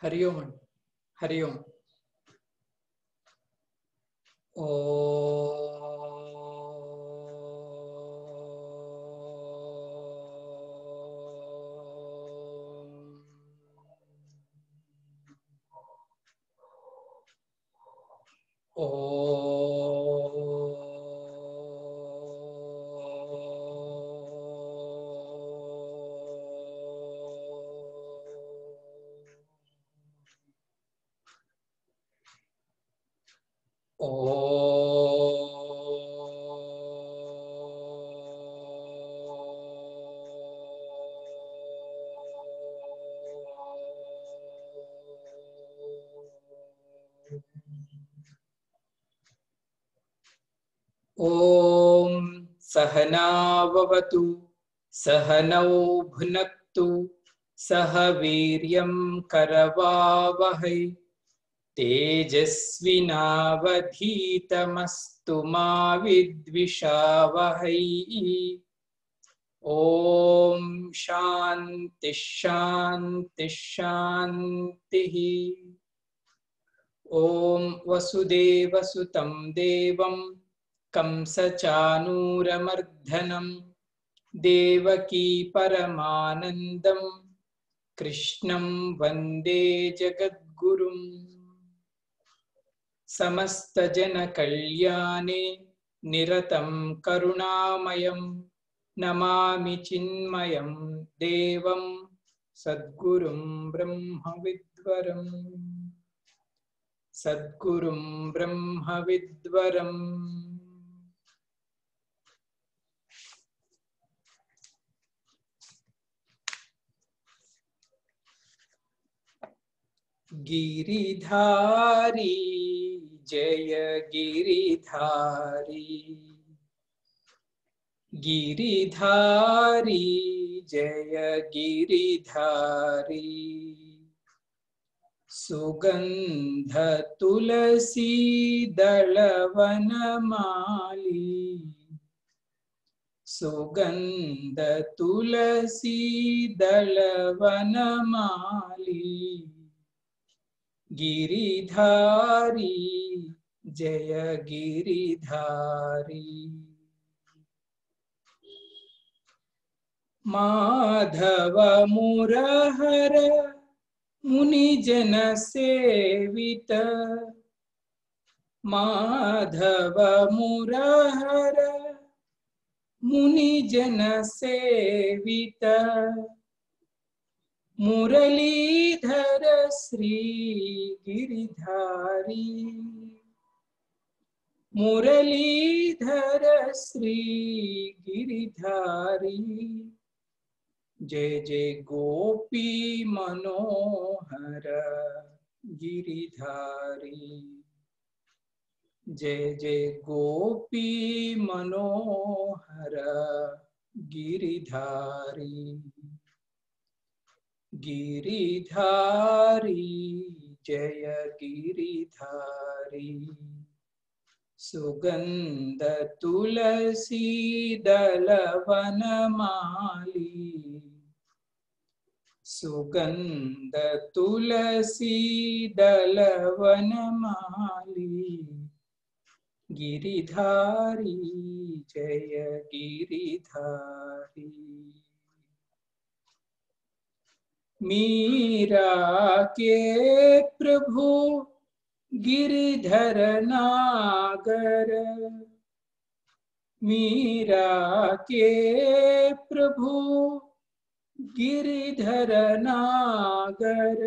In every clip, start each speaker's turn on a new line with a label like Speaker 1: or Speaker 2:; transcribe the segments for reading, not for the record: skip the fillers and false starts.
Speaker 1: हरि ओम हरि ओम। ओम सहना भवतु सहनौ भुनक्तु सह वीर्यं करवावहै तेजस्विनावधीतमस्तु मा विद्विषावहै। ओम शांति शांति शांतिः। ओम वसुदेवसुतं देवं कंसचानूरमर्दनं देवकी परमानन्दं कृष्णं वन्दे जगद्गुरुम्। समस्तजनकल्याणे निरतं करुणामयं नमामि चिन्मयं देवं सद्गुरुं ब्रह्मविद्वरम्। सद्गुरुं ब्रह्मविद्वरम्। गिरिधारी जय गिरिधारी गिरिधारी जय गिरिधारी सुगंध तुलसी दलवनमाली सुगंध तुलसी दलवनमाली गिरिधारी जय गिरिधारी माधव मुरहर मुनिजन सेवित माधव मुरहर मुनिजन सेवित मुरलीधर श्री गिरिधारी मुरलीधर श्री गिरिधारी जय जय गोपी मनोहर गिरिधारी जय जय गोपी मनोहर गिरिधारी गिरिधारी जय गिरिधारी सुगंध तुलसी दलवनमाली सुगंध तुलसी दलवनमाली गिरिधारी जय गिरिधारी मीरा के प्रभु गिरिधर नागर मीरा के प्रभु गिरिधर नागर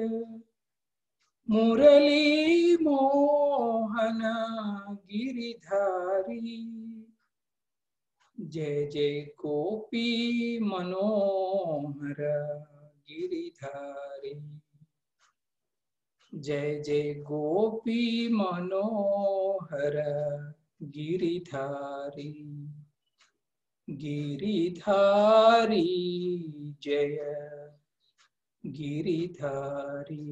Speaker 1: मुरली मोहन गिरिधारी जय जय गोपी मनोहर गिरिधारी जय जय गोपी मनोहर गिरिधारी गिरिधारी जय गिरिधारी।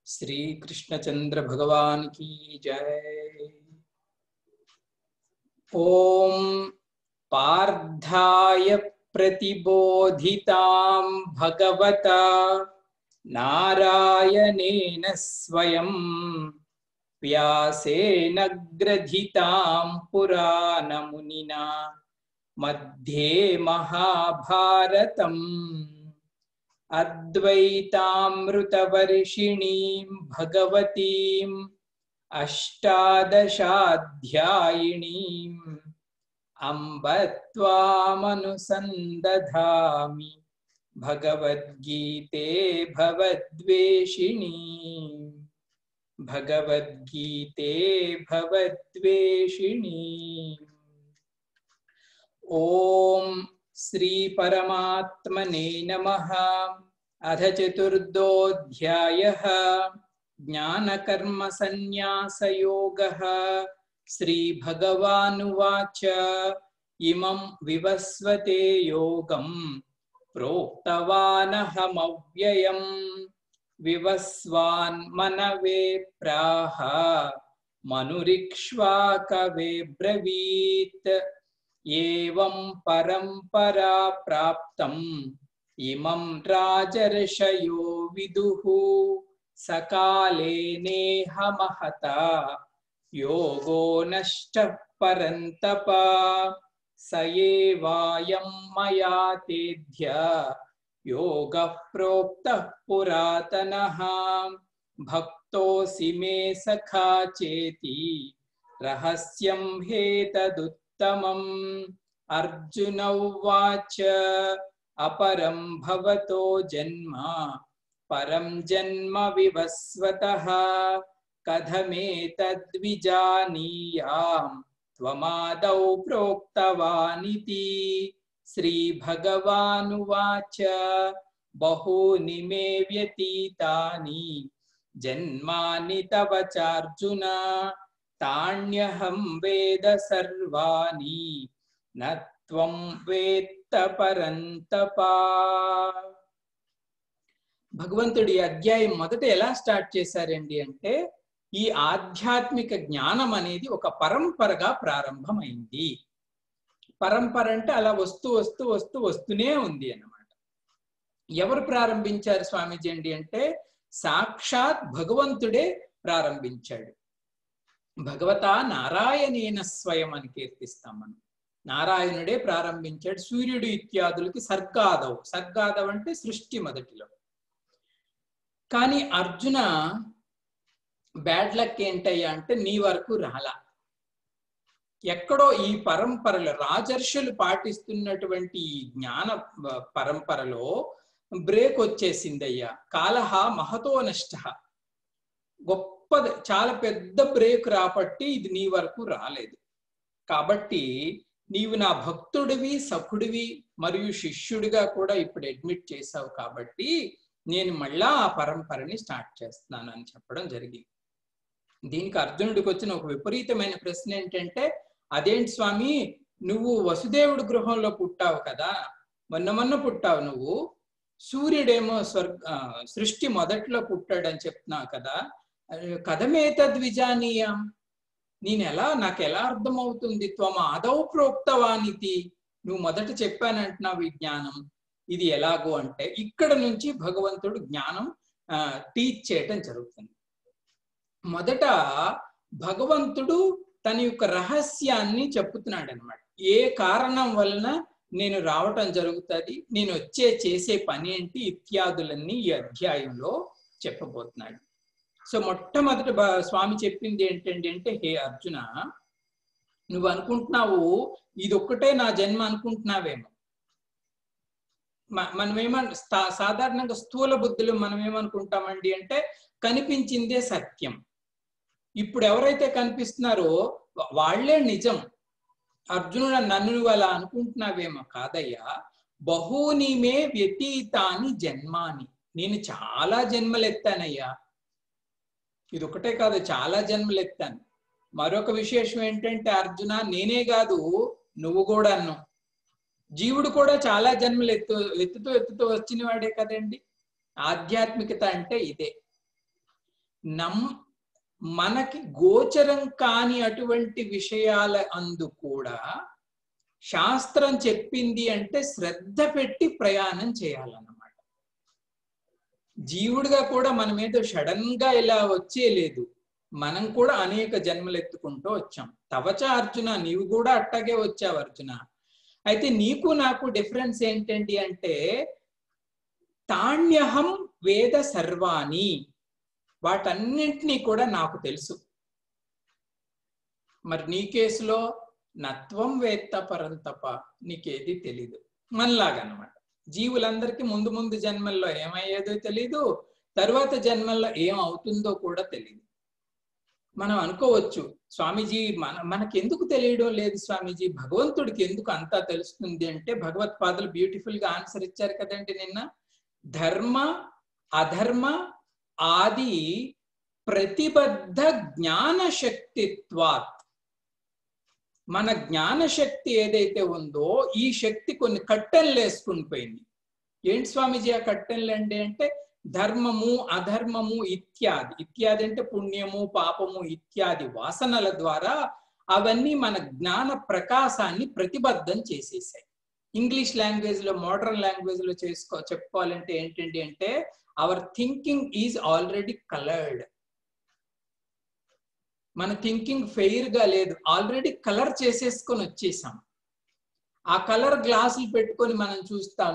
Speaker 1: श्री कृष्णचंद्र भगवान की जय। ओम पार्थाय प्रतिबोधितां भगवता नारायणेन स्वयं व्यासेन ग्रथितां पुराणमुनिना मध्ये महाभारतम् अद्वैतामृतवर्षिणीं भगवतीम् अष्टादशाध्यायिनीम् अम्ब त्वामनुसन्दधामि भगवद्गीते भवद्वेषिणी भगवद्गीते भवद्वेषिणी। ओम श्री परमात्मने नमः। अथ चतुर्थोऽध्यायः ज्ञानकर्म संन्यासयोगः। श्री भगवानुवाच इमं विवस्वते योगं प्रोक्तवानहमव्ययम् विवस्वान् मनवे प्राह मनुरिक्ष्वाकवे ब्रवीत् एवं परम्परा प्राप्तम् इमं राजर्षयो विदुः सकाले नेह महता योगो नष्टः परन्तप स एवायं मया तेद्य योगः प्रोक्तः पुरातनः भक्तोऽसि मे सखा चेति रहस्यं ह्येतदुत्तमम्। अर्जुन उवाच अपरं भवतो जन्म परं जन्म विवस्वतः कथमेतद्विजानीयाम् त्वमादौ प्रोक्तवानिति। श्रीभगवानुवाच बहूनि मे व्यतीतानि जन्मानि तव चार्जुन तान्यहं वेद सर्वाणि न त्वं वेत्त परन्तप। భగవంతుడి అధ్యాయం మొదట ఎలా స్టార్ట్ చేశారండి అంటే ఈ ఆధ్యాత్మిక జ్ఞానం అనేది ఒక పరంపరగా ప్రారంభమైంది. పరంపర అంటే అలా వస్తూనే ఉంది అన్నమాట. ఎవరు ప్రారంభించారు స్వామీజీ అండి అంటే సాక్షాత్ భగవంతుడే ప్రారంభించాడు. భగవతా నారాయణేన స్వయం అని కీర్తిస్తాం మనం. నారాయణుడే ప్రారంభించాడు. సూర్యుడు ఇత్యాదులకి సర్గాదవ్ అంటే సృష్టి మొదటిలో. కానీ అర్జున బ్యాడ్ లక్ ఏంటయ్యా అంటే నీ వరకు రాలా. ఎక్కడో ఈ పరంపరలో రాజర్షులు పాటిస్తున్నటువంటి ఈ జ్ఞాన పరంపరలో బ్రేక్ వచ్చేసిందయ్యా. కాలహ మహతో నష్ట, గొప్పది, చాలా పెద్ద బ్రేక్ రాబట్టి ఇది నీ వరకు రాలేదు. కాబట్టి నీవు నా భక్తుడివి, సఖుడివి మరియు శిష్యుడిగా కూడా ఇప్పుడు అడ్మిట్ చేశావు కాబట్టి నేను మళ్ళా ఆ పరంపరని స్టార్ట్ చేస్తున్నాను అని చెప్పడం జరిగింది. దీనికి అర్జునుడికి వచ్చిన ఒక విపరీతమైన ప్రశ్న ఏంటంటే అదేంటి స్వామి, నువ్వు వసుదేవుడి గృహంలో పుట్టావు కదా, మొన్న పుట్టావు నువ్వు, సూర్యుడేమో సృష్టి మొదట్లో పుట్టాడని చెప్తున్నావు కదా, కథమేతద్విజానీయం, నాకు ఎలా అర్థమవుతుంది? త్వం ఆదౌ ప్రోక్తవానితి, నువ్వు మొదట చెప్పానంటున్నావు ఈ జ్ఞానం, ఇది ఎలాగో అంటే ఇక్కడ నుంచి భగవంతుడు జ్ఞానం టీచ్ చేయటం జరుగుతుంది. మొదట భగవంతుడు తన యొక్క రహస్యాన్ని చెప్పుతున్నాడు అనమాట. ఏ కారణం వలన నేను రావటం జరుగుతుంది, నేను చేసే పని ఏంటి ఇత్యాదులన్నీ ఈ అధ్యాయంలో చెప్పబోతున్నాడు. సో మొట్టమొదటి స్వామి చెప్పింది ఏంటండి అంటే, హే అర్జున, నువ్వు అనుకుంటున్నావు ఇదొక్కటే నా జన్మ అనుకుంటున్నావేమో. సాధారణంగా స్థూల బుద్ధులు మనం ఏమనుకుంటామండి అంటే కనిపించిందే సత్యం. ఇప్పుడు ఎవరైతే కనిపిస్తున్నారో వాళ్లే నిజం. అర్జునుడు, నన్ను నువ్వు అలా అనుకుంటున్నావేమో. కాదయ్యా, బహూని మే వ్యతీతాని జన్మాని, నేను చాలా జన్మలు ఎత్తానయ్యా. ఇది ఒకటే కాదు, చాలా జన్మలు ఎత్తాను. మరొక విశేషం ఏంటంటే అర్జున, నేనే కాదు నువ్వు కూడా అన్నావు, జీవుడు కూడా చాలా జన్మలు ఎత్తుతూ వచ్చిన వాడే కదండి. ఆధ్యాత్మికత అంటే ఇదే. మనకి గోచరం కాని అటువంటి విషయాల అందు కూడా శాస్త్రం చెప్పింది అంటే శ్రద్ధ పెట్టి ప్రయాణం చేయాలన్నమాట. జీవుడిగా కూడా మనం ఏదో సడన్ గా ఇలా వచ్చేలేదు. మనం కూడా అనేక జన్మలు ఎత్తుకుంటూ వచ్చాం. తవచ అర్జున, నీవు కూడా అట్టాగే వచ్చావు అర్జున. అయితే నీకు నాకు డిఫరెన్స్ ఏంటండి అంటే, తాణ్యహం వేద సర్వాణి, వాటన్నింటినీ కూడా నాకు తెలుసు. మరి నీ కేసులో నత్వం వేత్త పరంతప, నీకేది తెలీదు. మనలాగనమాట. జీవులందరికీ ముందు ముందు జన్మల్లో ఏమయ్యేదో తెలీదు, తరువాత జన్మల్లో ఏం అవుతుందో కూడా తెలియదు. మనం అనుకోవచ్చు, స్వామీజీ మనకెందుకు తెలియడం లేదు స్వామీజీ, భగవంతుడికి ఎందుకు అంతా తెలుస్తుంది అంటే, భగవత్పాదులు బ్యూటిఫుల్ గా ఆన్సర్ ఇచ్చారు కదండి నిన్న. ధర్మ అధర్మ ఆది ప్రతిబద్ధ జ్ఞాన శక్తిత్వాత్. మన జ్ఞానశక్తి ఏదైతే ఉందో ఈ శక్తి కొన్ని కట్టెలు వేసుకుని పోయింది. ఏంటి స్వామీజీ ఆ కట్టెలు అంటే ధర్మము అధర్మము ఇత్యాది. ఇత్యాది అంటే పుణ్యము పాపము ఇత్యాది వాసనల ద్వారా అవన్నీ మన జ్ఞాన ప్రకాశాన్ని ప్రతిబద్ధం చేసేసాయి. ఇంగ్లీష్ లాంగ్వేజ్ లో, మోడర్న్ లాంగ్వేజ్ లో చెప్పుకోవాలంటే ఏంటండి అంటే, our thinking is already coloured. మన థింకింగ్ ఫెయిర్ గా లేదు, ఆల్రెడీ కలర్ చేసేసుకొని వచ్చేసాం. ఆ కలర్ గ్లాసులు పెట్టుకొని మనం చూస్తాం.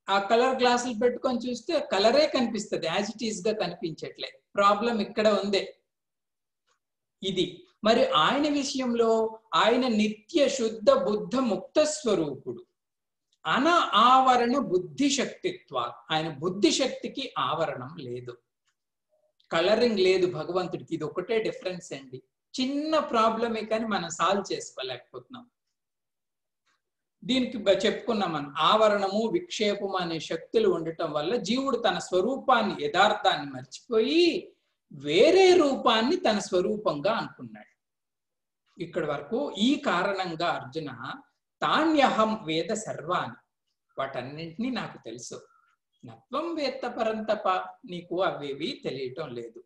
Speaker 1: ఆ కలర్ గ్లాసులు పెట్టుకొని చూస్తే కలరే కనిపిస్తుంది, యాజ్ ఇట్ ఈస్ గా కనిపించట్లే. ప్రాబ్లం ఇక్కడ ఉంది. ఇది మరి ఆయన విషయంలో ఆయన నిత్య శుద్ధ బుద్ధ ముక్త స్వరూపుడు. ఆవరణ బుద్ధి శక్తిత్వ, ఆయన బుద్ధి శక్తికి ఆవరణం లేదు, కలరింగ్ లేదు భగవంతుడికి. ఇది ఒకటే డిఫరెన్స్ అండి. చిన్న ప్రాబ్లమే కానీ మనం సాల్వ్ చేసుకోలేకపోతున్నాం. దీనికి చెప్పుకున్నాం మనం, ఆవరణము విక్షేపము అనే శక్తులు ఉండటం వల్ల జీవుడు తన స్వరూపాన్ని, యథార్థాన్ని మర్చిపోయి వేరే రూపాన్ని తన స్వరూపంగా అనుకున్నాడు. ఇక్కడి వరకు ఈ కారణంగా అర్జున తాన్యహం వేద సర్వాన్ని, వాటన్నింటినీ నాకు తెలుసు. నత్వం వేత్త పరంతప, నీకు అవేవి తెలియటం లేదు.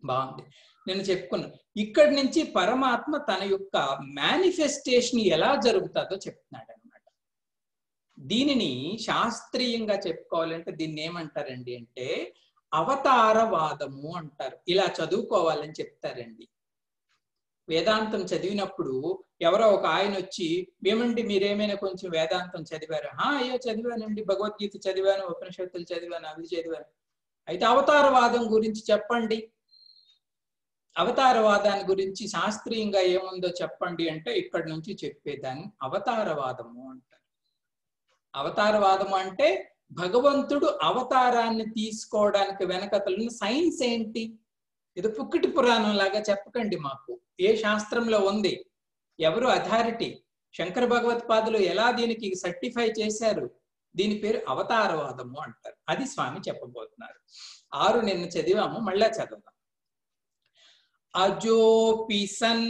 Speaker 1: బాగుంది, నేను చెప్పుకున్నాను. ఇక్కడి నుంచి పరమాత్మ తన యొక్క మేనిఫెస్టేషన్ ఎలా జరుగుతుందో చెప్తున్నాడు అనమాట. దీనిని శాస్త్రీయంగా చెప్పుకోవాలంటే దీన్ని ఏమంటారండి అంటే అవతారవాదము అంటారు. ఇలా చదువుకోవాలని చెప్తారండి. వేదాంతం చదివినప్పుడు ఎవరో ఒక ఆయన వచ్చి, ఏమండి మీరేమైనా కొంచెం వేదాంతం చదివారు? అయ్యో చదివానండి, భగవద్గీత చదివాను, ఉపనిషత్తులు చదివాను, అవి చదివాను. అయితే అవతారవాదం గురించి చెప్పండి, అవతారవాదాన్ని గురించి శాస్త్రీయంగా ఏముందో చెప్పండి అంటే ఇక్కడి నుంచి చెప్పేదాన్ని అవతారవాదము అంటారు. అవతారవాదము అంటే భగవంతుడు అవతారాన్ని తీసుకోవడానికి వెనకతలున్న సైన్స్ ఏంటి? ఇది పుక్కిటి పురాణం లాగా చెప్పకండి మాకు. ఏ శాస్త్రంలో ఉంది? ఎవరు అథారిటీ? శంకర భగవత్పాదులు ఎలా దీనికి సర్టిఫై చేశారు? దీని పేరు అవతారవాదము అంటారు. అది స్వామి చెప్పబోతున్నారు. 6 నిన్న చదివాము, మళ్ళా చదువుదాం. అజోపి సన్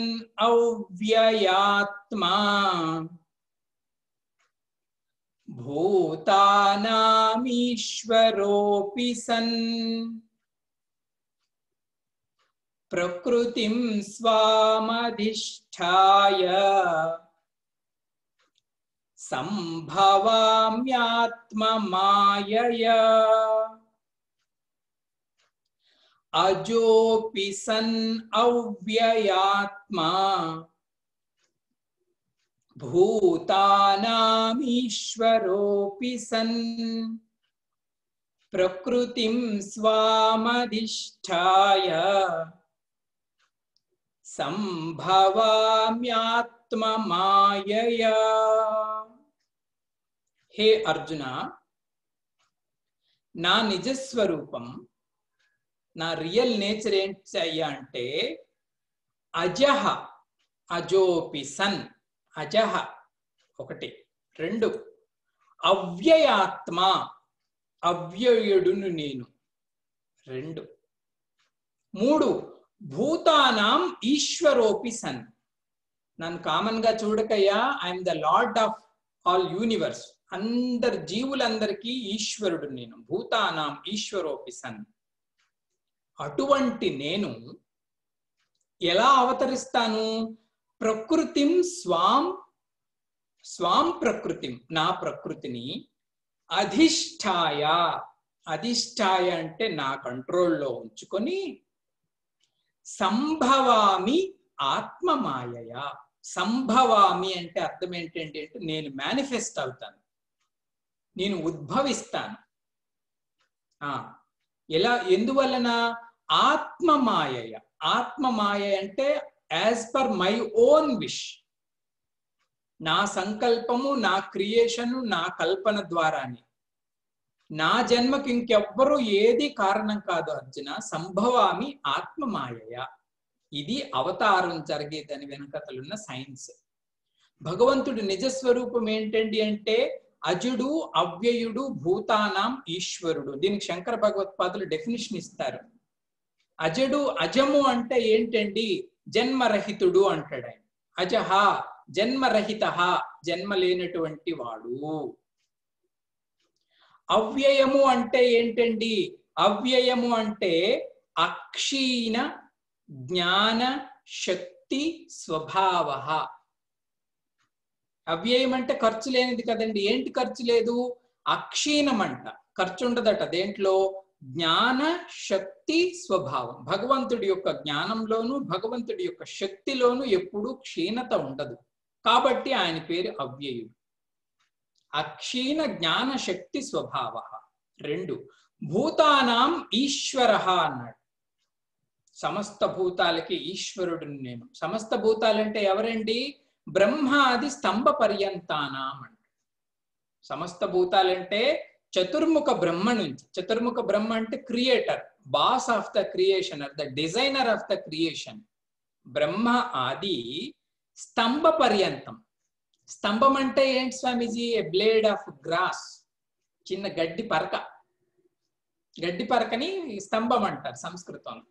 Speaker 1: అవ్యయాత్మా భూతానామీశ్వరోపి సన్ ప్రకృతిం స్వామధిష్ఠాయ సంభవామ్యాత్మ మాయయా. అజోపి సన్ అవ్యయాత్మా భూతానామీశ్వరోపి సన్ ప్రకృతిం స్వామధిష్ఠాయ సంభవామ్యాత్మ మాయయా. హే అర్జున, నా నిజస్వరూపం, నా రియల్ నేచర్ ఏంటి అయ్యా అంటే అజహ, అజోపి సన్, అజహ 1, 2 అవ్యయాత్మ, అవ్యయుడును నేను 2, 3 భూతానాం ఈశ్వరోపి సన్. నన్ను కామన్ గా చూడకయ్యా, I'm the lord of all universe. అందరి జీవులందరికీ ఈశ్వరుడు నేను. భూతానాం ఈశ్వరోపి సన్. అటువంటి నేను ఎలా అవతరిస్తాను? ప్రకృతిం స్వాం స్వాం ప్రకృతి, నా ప్రకృతిని అధిష్ఠాయ, అధిష్ఠాయ అంటే నా కంట్రోల్లో ఉంచుకొని, సంభవామి ఆత్మమాయయ. సంభవామి అంటే అర్థం ఏంటంటే నేను మేనిఫెస్ట్ అవుతాను, నేను ఉద్భవిస్తాను. ఎలా, ఎందువలన? ఆత్మమాయయ. ఆత్మమాయ అంటే as per my own wish, నా సంకల్పము, నా క్రియేషను, నా కల్పన ద్వారానే. నా జన్మకి ఇంకెవ్వరూ ఏది కారణం కాదు అర్జున. సంభవామి ఆత్మమాయయ. ఇది అవతారం జరిగేదని వెనకతలున్న సైన్స్. భగవంతుడు నిజస్వరూపం ఏంటండి అంటే అజుడు, అవ్యయుడు, భూతానాం ఈశ్వరుడు. దీనికి శంకర భగవత్పాదులు డెఫినిషన్ ఇస్తారు. అజడు, అజము అంటే ఏంటండి? జన్మరహితుడు అంటాడు ఆయన. అజహ జన్మరహిత, జన్మ లేనటువంటి వాడు. అవ్యయము అంటే ఏంటండి? అవ్యయము అంటే అక్షీణ జ్ఞాన శక్తి స్వభావ. అవ్యయం అంటే ఖర్చు లేనిది కదండి. ఏంటి ఖర్చు లేదు? అక్షీణం అంట, ఖర్చు ఉండదట. దేంట్లో? జ్ఞాన శక్తి స్వభావం. భగవంతుడి యొక్క జ్ఞానంలోను, భగవంతుడి యొక్క శక్తిలోను ఎప్పుడూ క్షీణత ఉండదు. కాబట్టి ఆయన పేరు అవ్యయుడు. అక్షీణ జ్ఞాన శక్తి స్వభావ. 2, భూతానాం ఈశ్వర అన్నాడు. సమస్త భూతాలకి ఈశ్వరుడు నేను. సమస్త భూతాలంటే ఎవరండి? బ్రహ్మాది స్తంభ పర్యంతానాం అంట. సమస్త భూతాలంటే చతుర్ముఖ బ్రహ్మ నుంచి. చతుర్ముఖ బ్రహ్మ అంటే creator, boss of the creation, the designer of the creation. Brahma ఆది స్తంభ పర్యంతం. స్తంభం అంటే ఏంటి Swamiji? A blade of grass, చిన్న గడ్డి పరక. గడ్డి పరకని స్తంభం అంటారు సంస్కృతంలో.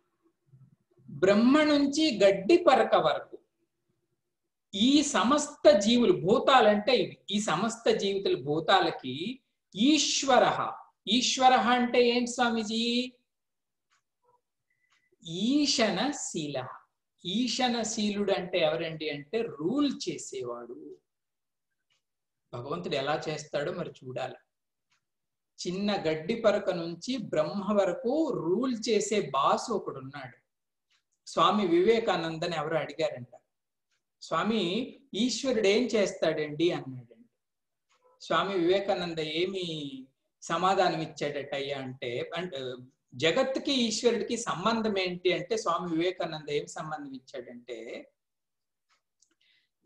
Speaker 1: బ్రహ్మ నుంచి గడ్డి పరక వరకు ఈ సమస్త జీవులు, భూతాలంటే ఇవి, ఈ సమస్త జీవితులు భూతాలకి ఈశ్వర. ఈశ్వర అంటే ఏంటి స్వామీజీ? ఈశనశీల. ఈశనశీలుడు అంటే ఎవరండి అంటే రూల్ చేసేవాడు. భగవంతుడు ఎలా చేస్తాడో మరి చూడాలి. చిన్న గడ్డి పరక నుంచి బ్రహ్మ వరకు రూల్ చేసే బాస్ ఒకడున్నాడు. స్వామి వివేకానందని ఎవరు అడిగారంట, స్వామి ఈశ్వరుడు ఏం చేస్తాడండి అన్నాడండి. స్వామి వివేకానంద ఏమి సమాధానం ఇచ్చాడటయ్యా అంటే, జగత్తుకి ఈశ్వరుడికి సంబంధం ఏంటి అంటే స్వామి వివేకానంద ఏం సంబంధం ఇచ్చాడంటే,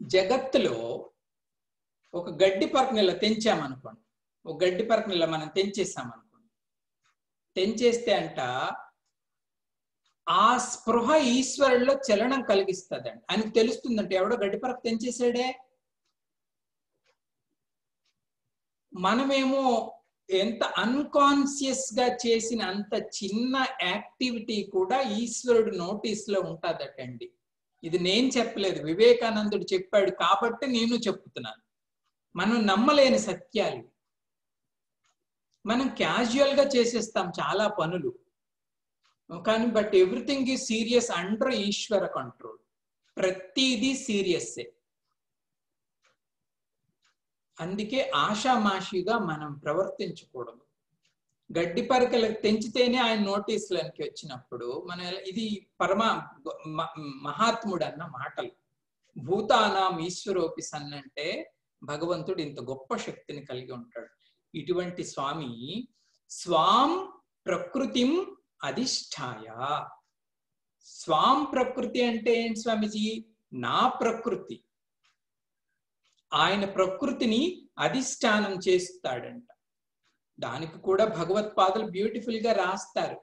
Speaker 1: జగత్తులో ఒక గడ్డి పరకని ఇలా తెంచామనుకోండి, ఒక గడ్డి పరకని ఇలా మనం తెంచేసామనుకోండి, తెంచేస్తే అంట ఆ స్పృహ ఈశ్వరుల్లో చలనం కలిగిస్తుందండి. ఆయనకు తెలుస్తుందంటే ఎవడో గడ్డి పరక తెంచేసాడే. మనమేమో ఎంత అన్కాన్షియస్ గా చేసిన అంత చిన్న యాక్టివిటీ కూడా ఈశ్వరుడు నోటీస్ లో ఉంటుందటండి. ఇది నేను చెప్పలేదు, వివేకానందుడు చెప్పాడు కాబట్టి నేను చెప్తున్నాను. మనం నమ్మలేని సత్యాలు. మనం క్యాజువల్ గా చేసేస్తాం చాలా పనులు, కానీ but everything is serious under Ishwara control. ప్రతిదీ సీరియస్సే. అందుకే ఆషామాషిగా మనం ప్రవర్తించకూడదు. గడ్డి పరకలకు తెంచితేనే ఆయన నోటీసులకి వచ్చినప్పుడు మన ఇది మహాత్ముడు అన్న మాటలు. భూతానాం ఈశ్వరోపి సన్ అంటే భగవంతుడు ఇంత గొప్ప శక్తిని కలిగి ఉంటాడు. ఇటువంటి స్వామి స్వాం ప్రకృతిం అధిష్ఠాయ. స్వాం ప్రకృతి అంటే ఏంటి స్వామిజీ? నా ప్రకృతి, ఆయన ప్రకృతిని అధిష్టానం చేస్తాడంట. దానికి కూడా భగవత్పాదులు బ్యూటిఫుల్ గా రాస్తారు.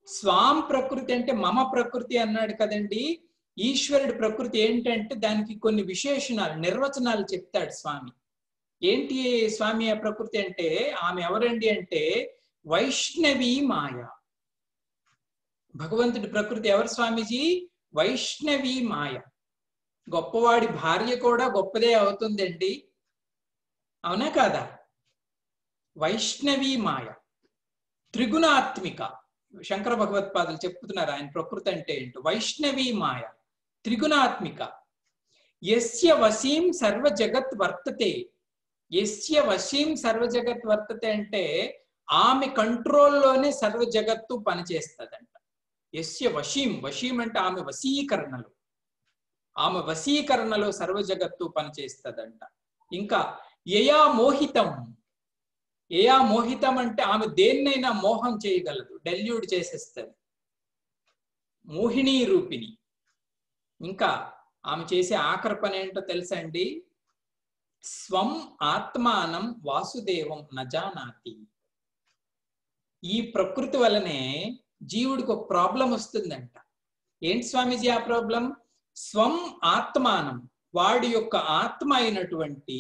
Speaker 1: స్వాం ప్రకృతి అంటే మమ ప్రకృతి అన్నాడు కదండి. ఈశ్వరుడి ప్రకృతి ఏంటంటే దానికి కొన్ని విశేషణాలు, నిర్వచనాలు చెప్తాడు స్వామి. ఏంటి స్వామి ఆ ప్రకృతి అంటే? ఆమె ఎవరండి అంటే వైష్ణవీ మాయ. భగవంతుడి ప్రకృతి ఎవరు స్వామీజీ? వైష్ణవీ మాయ. గొప్పవాడి భార్య కూడా గొప్పదే అవుతుందండి, అవునా కాదా? వైష్ణవీ మాయ త్రిగుణాత్మిక. శంకర భగవత్పాదులు చెప్తున్నారు ఆయన ప్రకృతి అంటే ఏంటో. వైష్ణవీ మాయ త్రిగుణాత్మిక. యస్య వశీం సర్వ జగత్ వర్తతే. యస్య వశీం సర్వ జగత్ వర్తతే అంటే ఆమె కంట్రోల్లోనే సర్వ జగత్తు పనిచేస్తుందంట. యస్య వశీం, వశీం అంటే ఆమె వశీకరణలో, ఆమె వశీకరణలో సర్వ జగత్తు పనిచేస్తుందంట. ఇంకా యయా మోహితం, యయా మోహితం అంటే ఆమె దేన్నైనా మోహం చేయగలదు, డెల్యూడ్ చేసేస్తుంది, మోహిని రూపిణి. ఇంకా ఆమె చేసే ఆఖరి పని ఏంటో తెలుసా అండి? స్వం ఆత్మానం వాసుదేవం నజానాతి. ఈ ప్రకృతి వలనే జీవుడికి ఒక ప్రాబ్లం వస్తుందంట. ఏంటి స్వామీజీ ఆ ప్రాబ్లం? స్వం ఆత్మానం, వాడి యొక్క ఆత్మ అయినటువంటి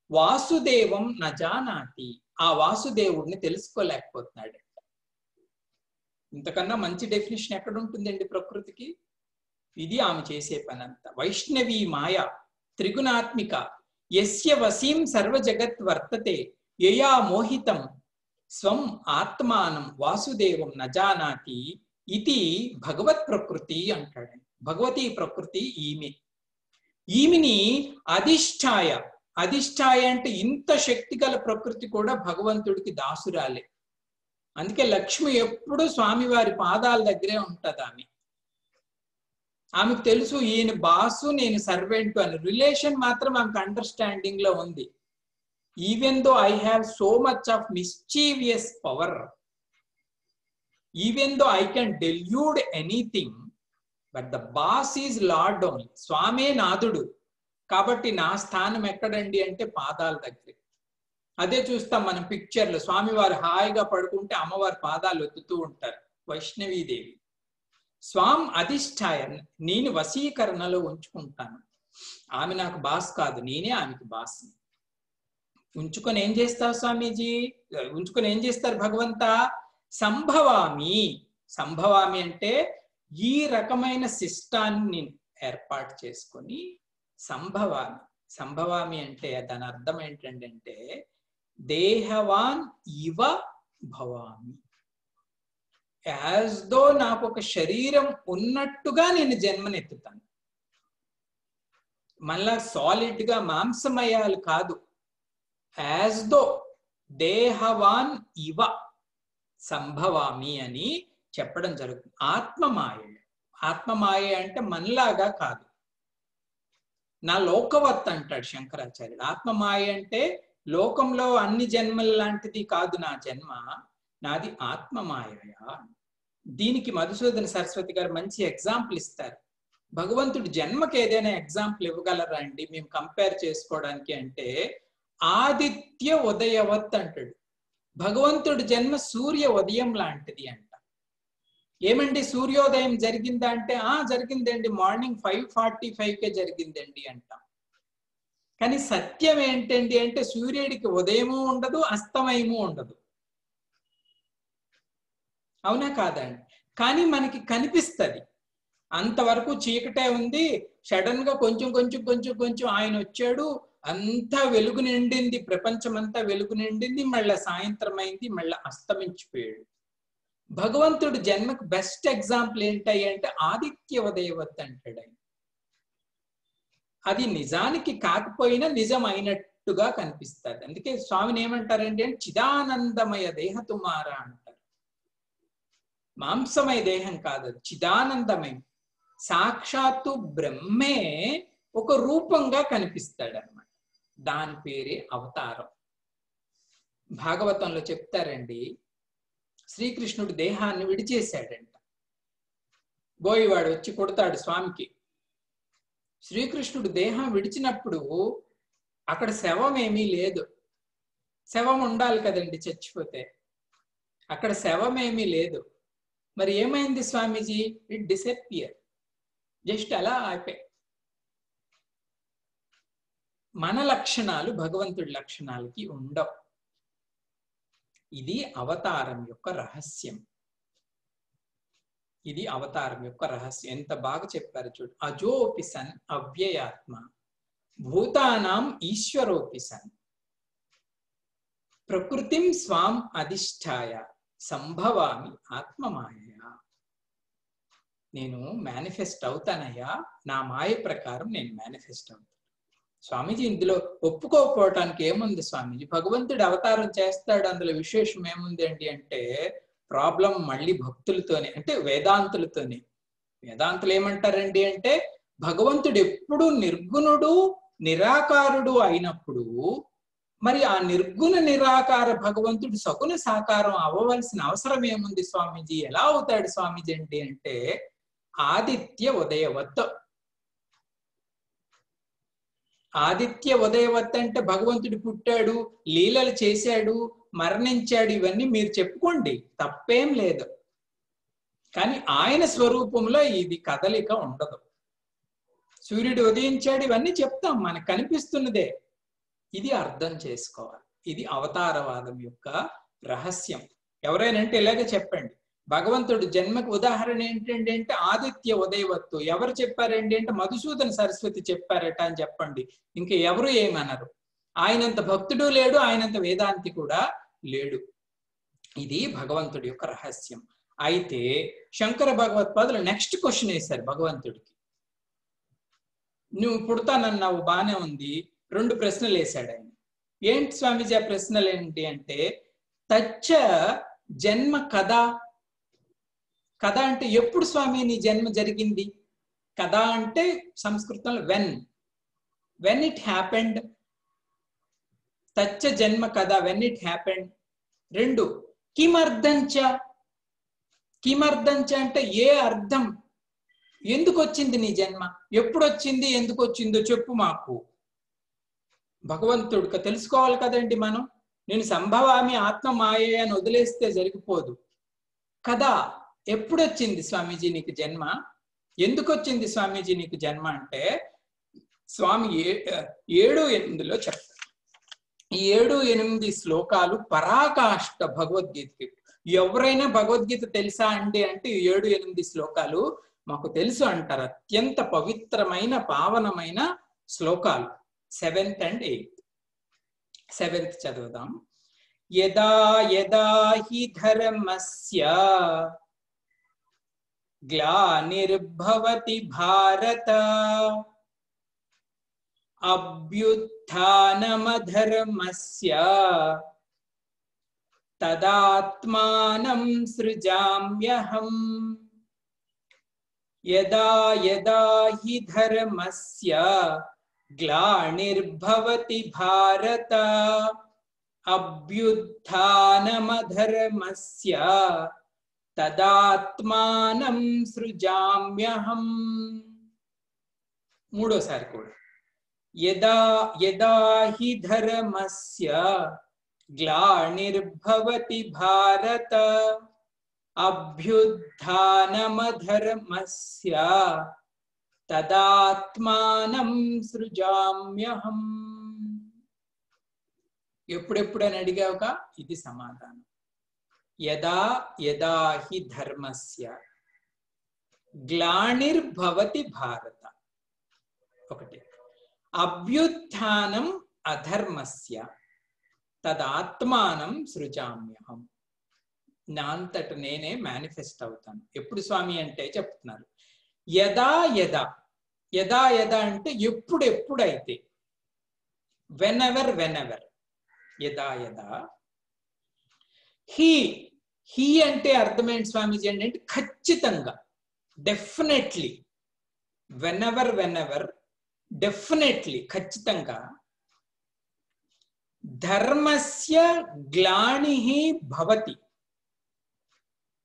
Speaker 1: వాసుదేవం నజానాతి, ఆ వాసుదేవుడిని తెలుసుకోలేకపోతున్నాడు. ఇంతకన్నా మంచి డెఫినేషన్ ఎక్కడ ఉంటుందండి ప్రకృతికి? ఇది ఆమె చేసే పని అంతా. వైష్ణవీ మాయ త్రిగుణాత్మిక యస్య వశీం సర్వ జగత్ వర్తతే యయా మోహితం స్వం ఆత్మానం వాసుదేవం నజానాతి ఇది భగవత్ ప్రకృతి అంటాడు. భగవతీ ప్రకృతి ఈమె. ఈమెని అధిష్ఠాయ, అధిష్ఠాయ అంటే ఇంత శక్తి గల ప్రకృతి కూడా భగవంతుడికి దాసురాలే. అందుకే లక్ష్మి ఎప్పుడు స్వామివారి పాదాల దగ్గరే ఉంటది. ఆమెకు తెలుసు ఈయన బాసు, నేను సర్వెంట్ అని. రిలేషన్ మాత్రం ఆమెకు అండర్స్టాండింగ్ లో ఉంది. Even though I have so much of mischievous power, even though I can delude anything, but the boss is lord only. స్వామే నాథుడు కాబట్టి నా స్థానం ఎక్కడండి అంటే పాదాల దగ్గర. అదే చూస్తాం మనం పిక్చర్లు, స్వామివారు హాయిగా పడుకుంటే అమ్మవారి పాదాలు ఎత్తుతూ ఉంటారు వైష్ణవీదేవి. స్వాం అధిష్ఠాయ, నేను వశీకరణలో ఉంచుకుంటాను. ఆమె నాకు బాస్ కాదు, నేనే ఆమెకి బాస్ని. ఉంచుకొని ఏం చేస్తావు స్వామీజీ? ఉంచుకొని ఏం చేస్తారు భగవంత? సంభవామి. సంభవామి అంటే ఈ రకమైన సిస్టాన్ని ఏర్పాటు చేసుకొని సంభవామి. సంభవామి అంటే దాని అర్థం ఏంటంటే దేహవాన్ ఇవ భవామి. యాజ్ దో నాకు ఒక శరీరం ఉన్నట్టుగా నేను జన్మనెత్తుతాను. మళ్ళా సాలిడ్ గా మాంసమయాలు కాదు, యాజ్ దో దేహవాన్ ఇవ సంభవామి అని చెప్పడం జరుగుతుంది. ఆత్మమాయ, ఆత్మమాయ అంటే మనలాగా కాదు. నా లోకవత్ అంటాడు శంకరాచార్యుడు. ఆత్మమాయ అంటే లోకంలో అన్ని జన్మల లాంటిది కాదు నా జన్మ, నాది ఆత్మమాయ. దీనికి మధుసూదన సరస్వతి గారు మంచి ఎగ్జాంపుల్ ఇస్తారు. భగవంతుడి జన్మకి ఏదైనా ఎగ్జాంపుల్ ఇవ్వగలరా అండి మేము కంపేర్ చేసుకోవడానికి అంటే? ఆదిత్య ఉదయవత్ అంటాడు. భగవంతుడి జన్మ సూర్య ఉదయం లాంటిది అంట. ఏమండి సూర్యోదయం జరిగిందా అంటే జరిగిందండి, మార్నింగ్ 5:45కే జరిగిందండి అంటాం. కానీ సత్యం ఏంటండి అంటే సూర్యుడికి ఉదయము ఉండదు, అస్తమయము ఉండదు. అవునా కాదండి? కానీ మనకి కనిపిస్తుంది. అంతవరకు చీకటే ఉంది, సడన్ గా కొంచెం కొంచెం కొంచెం కొంచెం ఆయన వచ్చాడు, అంతా వెలుగు నిండింది, ప్రపంచం అంతా వెలుగు నిండింది, మళ్ళా సాయంత్రం అయింది, మళ్ళా అస్తమించిపోయాడు. భగవంతుడి జన్మకు బెస్ట్ ఎగ్జాంపుల్ ఏంటి అంటే ఆదిత్య ఉదయవత్ అంటాడు ఆయన. అది నిజానికి కాకపోయినా నిజం అయినట్టుగా కనిపిస్తుంది. అందుకే స్వామిని ఏమంటారంటే చిదానందమయ దేహ తుమారా అంటారు. మాంసమయ దేహం కాదు, చిదానందమయం. సాక్షాత్తు బ్రహ్మే ఒక రూపంగా కనిపిస్తాడు అన్నమాట. దాని పేరే అవతారం. భాగవతంలో చెప్తారండి, శ్రీకృష్ణుడు దేహాన్ని విడిచేశాడంట. బోయివాడు వచ్చి కొడతాడు స్వామికి. శ్రీకృష్ణుడు దేహం విడిచినప్పుడు అక్కడ శవం ఏమీ లేదు. శవం ఉండాలి కదండి చచ్చిపోతే, అక్కడ శవం ఏమీ లేదు. మరి ఏమైంది స్వామీజీ? ఇట్ డిసపియర్, జస్ట్ అలా అయిపోయి. మన లక్షణాలు భగవంతుడి లక్షణాలకి ఉండవు. ఇది అవతారం యొక్క రహస్యం. ఇది అవతారం యొక్క రహస్యం. ఎంత బాగా చెప్పారు చూడు. అజోపి సన్ అవ్యయాత్మ భూతానాం ఈశ్వరోపి సన్ ప్రకృతిం స్వాం అధిష్ఠాయ సంభవామి ఆత్మమాయ. నేను మేనిఫెస్ట్ అవుతానయ్యా, నా మాయ ప్రకారం నేను మేనిఫెస్ట్ అవుతాను. స్వామీజీ ఇందులో ఒప్పుకోకపోవటానికి ఏముంది స్వామీజీ? భగవంతుడు అవతారం చేస్తాడు, అందులో విశేషం ఏముంది అండి అంటే ప్రాబ్లం మళ్ళీ భక్తులతోనే, అంటే వేదాంతులతోనే. వేదాంతులు ఏమంటారండి అంటే భగవంతుడు ఎప్పుడు నిర్గుణుడు నిరాకారుడు అయినప్పుడు మరి ఆ నిర్గుణ నిరాకార భగవంతుడు సగుణ సాకారం అవ్వవలసిన అవసరం ఏముంది స్వామీజీ? ఎలా అవుతాడు స్వామీజీ అండి అంటే ఆదిత్య ఉదయవత్. ఆదిత్య ఉదయవత్ అంటే భగవంతుడు పుట్టాడు, లీలలు చేశాడు, మరణించాడు, ఇవన్నీ మీరు చెప్పుకోండి, తప్పేం లేదు. కానీ ఆయన స్వరూపంలో ఇది కదలిక ఉండదు. సూర్యుడు ఉదయించాడు, ఇవన్నీ చెప్తాం, మనకు కనిపిస్తున్నదే. ఇది అర్థం చేసుకోవాలి. ఇది అవతారవాదం యొక్క రహస్యం. ఎవరైనా అంటే ఇలాగే చెప్పండి, భగవంతుడు జన్మకు ఉదాహరణ ఏంటండి అంటే ఆదిత్య ఉదయవత్తు. ఎవరు చెప్పారండి అంటే మధుసూదన సరస్వతి చెప్పారట అని చెప్పండి. ఇంకా ఎవరు ఏమనరు. ఆయనంత భక్తుడు లేడు, ఆయనంత వేదాంతి కూడా లేడు. ఇది భగవంతుడి యొక్క రహస్యం. అయితే శంకర భగవత్పాదులు నెక్స్ట్ క్వశ్చన్ వేశారు భగవంతుడికి. నువ్వు పుడతానన్నావు, బానే ఉంది. 2 ప్రశ్నలు వేశాడు ఆయన. ఏంటి స్వామీజీ ఆ ప్రశ్నలు ఏంటి అంటే తచ్చ జన్మ కదా. కదా అంటే ఎప్పుడు స్వామి నీ జన్మ జరిగింది? కదా అంటే సంస్కృతంలో వెన్ ఇట్ హ్యాపెండ్. తచ్చ జన్మ కదా, వెన్ ఇట్ హ్యాపెండ్. 2 కిమర్థంచ. కిమర్థంచ అంటే ఏ అర్థం, ఎందుకు వచ్చింది నీ జన్మ, ఎప్పుడు వచ్చింది, ఎందుకు వచ్చిందో చెప్పు మాకు. భగవంతుడికి తెలుసుకోవాలి కదండి మనం. నేను సంభవామి ఆత్మ మాయే అని వదిలేస్తే జరిగిపోదు కదా. ఎప్పుడు వచ్చింది స్వామీజీ నీకు జన్మ, ఎందుకు వచ్చింది స్వామీజీ నీకు జన్మ అంటే స్వామి 7-8లో చెప్తారు. ఈ 7-8 శ్లోకాలు పరాకాష్ట భగవద్గీతకి. ఎవరైనా భగవద్గీత తెలుసా అండి అంటే 7-8 శ్లోకాలు మాకు తెలుసు అంటారు. అత్యంత పవిత్రమైన పావనమైన శ్లోకాలు. 7th and 8th. 7th చదువుదాం. యదా యదా హి ధర్మస్య గ్లానిర్భవతి భారత అభ్యుత్థానమధర్మస్య తదాత్మానం సృజామ్యహం. యదా యదా హి ధర్మస్య గ్లానిర్భవతి భారత అభ్యుత్థానమధర్మస్య తదాత్మానం సృజామ్యహం. మూడోసారి కూడా. యదా యదా హి ధర్మస్య గ్లానిర్భవతి భారత అభ్యుత్థానమధర్మస్య తదాత్మానం సృజామ్యహం. ఎప్పుడెప్పుడని అడిగావుక ఇది సమాధానం. యదా యదా హి ధర్మస్య గ్లానిర్భవతి భారత, ఒకటి. అభ్యుత్థానం అధర్మస్య తదాత్మానం సృజామ్యహం. నా అంతట నేనే మేనిఫెస్ట్ అవుతాను. ఎప్పుడు స్వామి అంటే చెప్తున్నారు యదా యదా. యదా యదా అంటే ఎప్పుడెప్పుడైతే, వెనెవర్ వెనెవర్. యదా యదా. హీ హీ అంటే అర్థమేంటి స్వామీజీ అంటే ఖచ్చితంగా, డెఫినెట్లీ. వెనెవర్ వెనెవర్, డెఫినెట్లీ, ఖచ్చితంగా. ధర్మస్య గ్లానిః భవతి.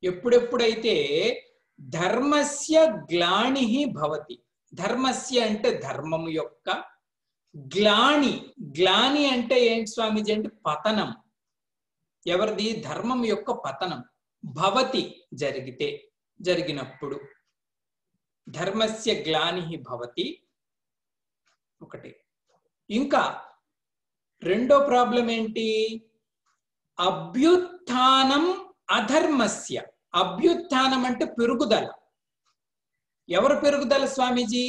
Speaker 1: ఎప్పుడెప్పుడైతే ధర్మస్య గ్లానిః భవతి. ధర్మస్య అంటే ధర్మము యొక్క, గ్లాని. గ్లాని అంటే ఏంటి స్వామీజీ అంటే పతనం. ఎవరిది? ధర్మం యొక్క పతనం. భవతి జరిగితే, జరిగినప్పుడు. ధర్మస్య గ్లానిః భవతి, ఒకటి. ఇంకా రెండో ప్రాబ్లం ఏంటి? అభ్యుత్థానం అధర్మస్య. అభ్యుత్థానం అంటే పెరుగుదల. ఎవరు పెరుగుదల స్వామీజీ?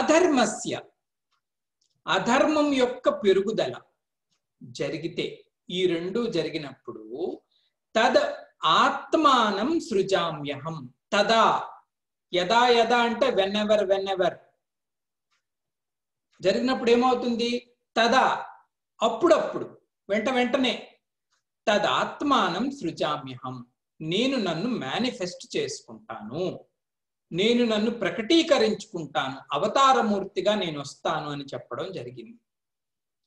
Speaker 1: అధర్మస్య. అధర్మం యొక్క పెరుగుదల జరిగితే, ఈ రెండు జరిగినప్పుడు తద్ ఆత్మానం సృజామ్యహం. తదా యదా యదా అంటే వెన్ ఎవర్ జరిగినప్పుడు ఏమవుతుంది? తదా అప్పుడప్పుడు, వెంటనే. తదాత్మానం సృజామ్యహం, నేను నన్ను మేనిఫెస్ట్ చేసుకుంటాను, నేను నన్ను ప్రకటీకరించుకుంటాను, అవతారమూర్తిగా నేను వస్తాను అని చెప్పడం జరిగింది.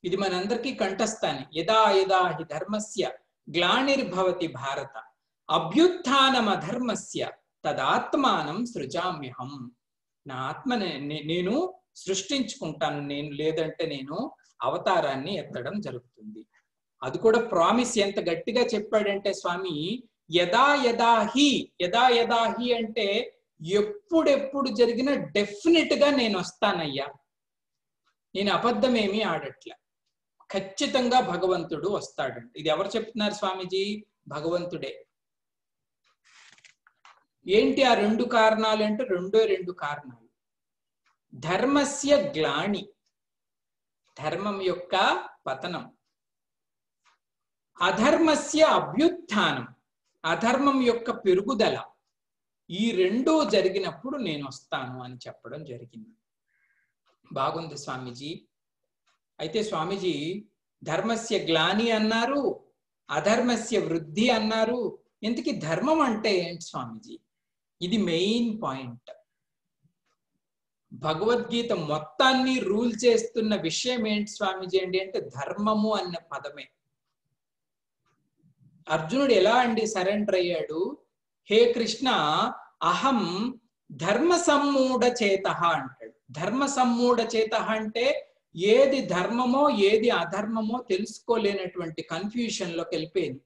Speaker 1: ఇది మనందరికీ కంఠస్థాని. యదా యదా హి ధర్మస్య గ్లానిర్భవతి భారత అభ్యుత్థానమధర్మస్య తదాత్మానం సృజామ్యహం. నా ఆత్మని నేను సృష్టించుకుంటాను, లేదంటే నేను అవతారాన్ని ఎత్తడం జరుగుతుంది. అది కూడా ప్రామిస్ ఎంత గట్టిగా చెప్పాడంటే స్వామి, యదా యదా హి అంటే ఎప్పుడెప్పుడు జరిగిన డెఫినెట్ గా నేను వస్తానయ్యా, నేను అబద్ధమేమీ ఆడట్లే, ఖచ్చితంగా భగవంతుడు వస్తాడంట. ఇది ఎవరు చెప్తున్నారు స్వామీజీ? భగవంతుడే. ఏంటి ఆ రెండు కారణాలు అంటే రెండు కారణాలు. ధర్మస్య గ్లాని, ధర్మం యొక్క పతనం, అధర్మస్య అభ్యుత్థానం, అధర్మం యొక్క పెరుగుదల. ఈ రెండూ జరిగినప్పుడు నేను వస్తాను అని చెప్పడం జరిగింది. బాగుంది స్వామీజీ. అయితే స్వామీజీ ధర్మస్య గ్లాని అన్నారు, అధర్మస్య వృద్ధి అన్నారు. ఇంతకీ ధర్మం అంటే ఏంటి స్వామీజీ? ఇది మెయిన్ పాయింట్. భగవద్గీత మొత్తాన్ని రూల్ చేస్తున్న విషయం ఏంటి స్వామీజీ అంటే ధర్మము అన్న పదమే. అర్జునుడు ఎలా అండి సరెండర్ అయ్యాడు? హే కృష్ణ, అహం ధర్మ సమ్మూఢ చేత అంటాడు. ధర్మ సమ్మూఢ చేత అంటే ఏది ధర్మమో ఏది అధర్మమో తెలుసుకోలేనటువంటి కన్ఫ్యూషన్ లోకి వెళ్ళిపోయింది.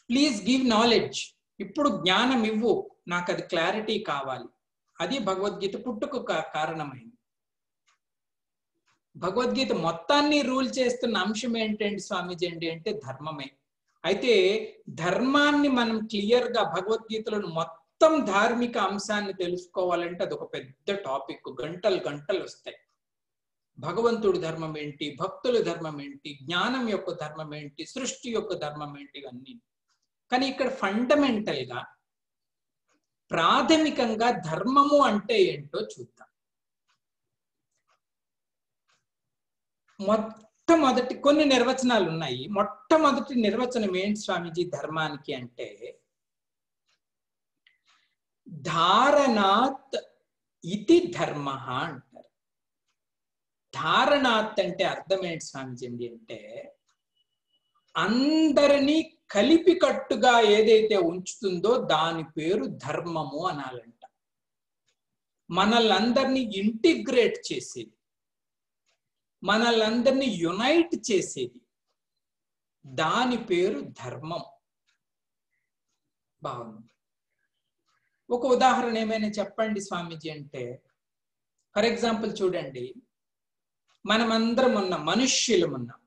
Speaker 1: ప్లీజ్ గివ్ నాలెడ్జ్, ఇప్పుడు జ్ఞానం ఇవ్వు, నాకు అది క్లారిటీ కావాలి. అది భగవద్గీత పుట్టుకు కారణమైంది. భగవద్గీత మొత్తాన్ని రూల్ చేస్తున్న అంశం ఏంటంటే స్వామీజీ అంటే ధర్మమే. అయితే ధర్మాన్ని మనం క్లియర్ గా భగవద్గీతలో మొత్తం ధార్మిక అంశాన్ని తెలుసుకోవాలంటే అదొక పెద్ద టాపిక్, గంటలు వస్తాయి. భగవంతుడి ధర్మం ఏంటి, భక్తుల ధర్మం ఏంటి, జ్ఞానం యొక్క ధర్మం ఏంటి, సృష్టి యొక్క ధర్మం ఏంటి, ఇవన్నీ. కానీ ఇక్కడ ఫండమెంటల్ గా ప్రాథమికంగా ధర్మము అంటే ఏంటో చూద్దాం. మొట్టమొదటి కొన్ని నిర్వచనాలు ఉన్నాయి. మొట్టమొదటి నిర్వచనం ఏంటి స్వామీజీ ధర్మానికి అంటే, ధారణాత్ ఇతి ధర్మ అంటారు. ధారణాత్ అంటే అర్థం ఏంటి స్వామీజీ అంటే, అందరినీ కలిపి కట్టుగా ఏదైతే ఉంచుతుందో దాని పేరు ధర్మము అనాలంట. మనల్ని ఇంటిగ్రేట్ చేసేది, మనల్ని యునైట్ చేసేది, దాని పేరు ధర్మం. బాగుంది. ఒక ఉదాహరణ ఏమైనా చెప్పండి స్వామీజీ అంటే, ఫర్ ఎగ్జాంపుల్ చూడండి, మనమందరం ఉన్నాం, మనుష్యులం ఉన్నాం.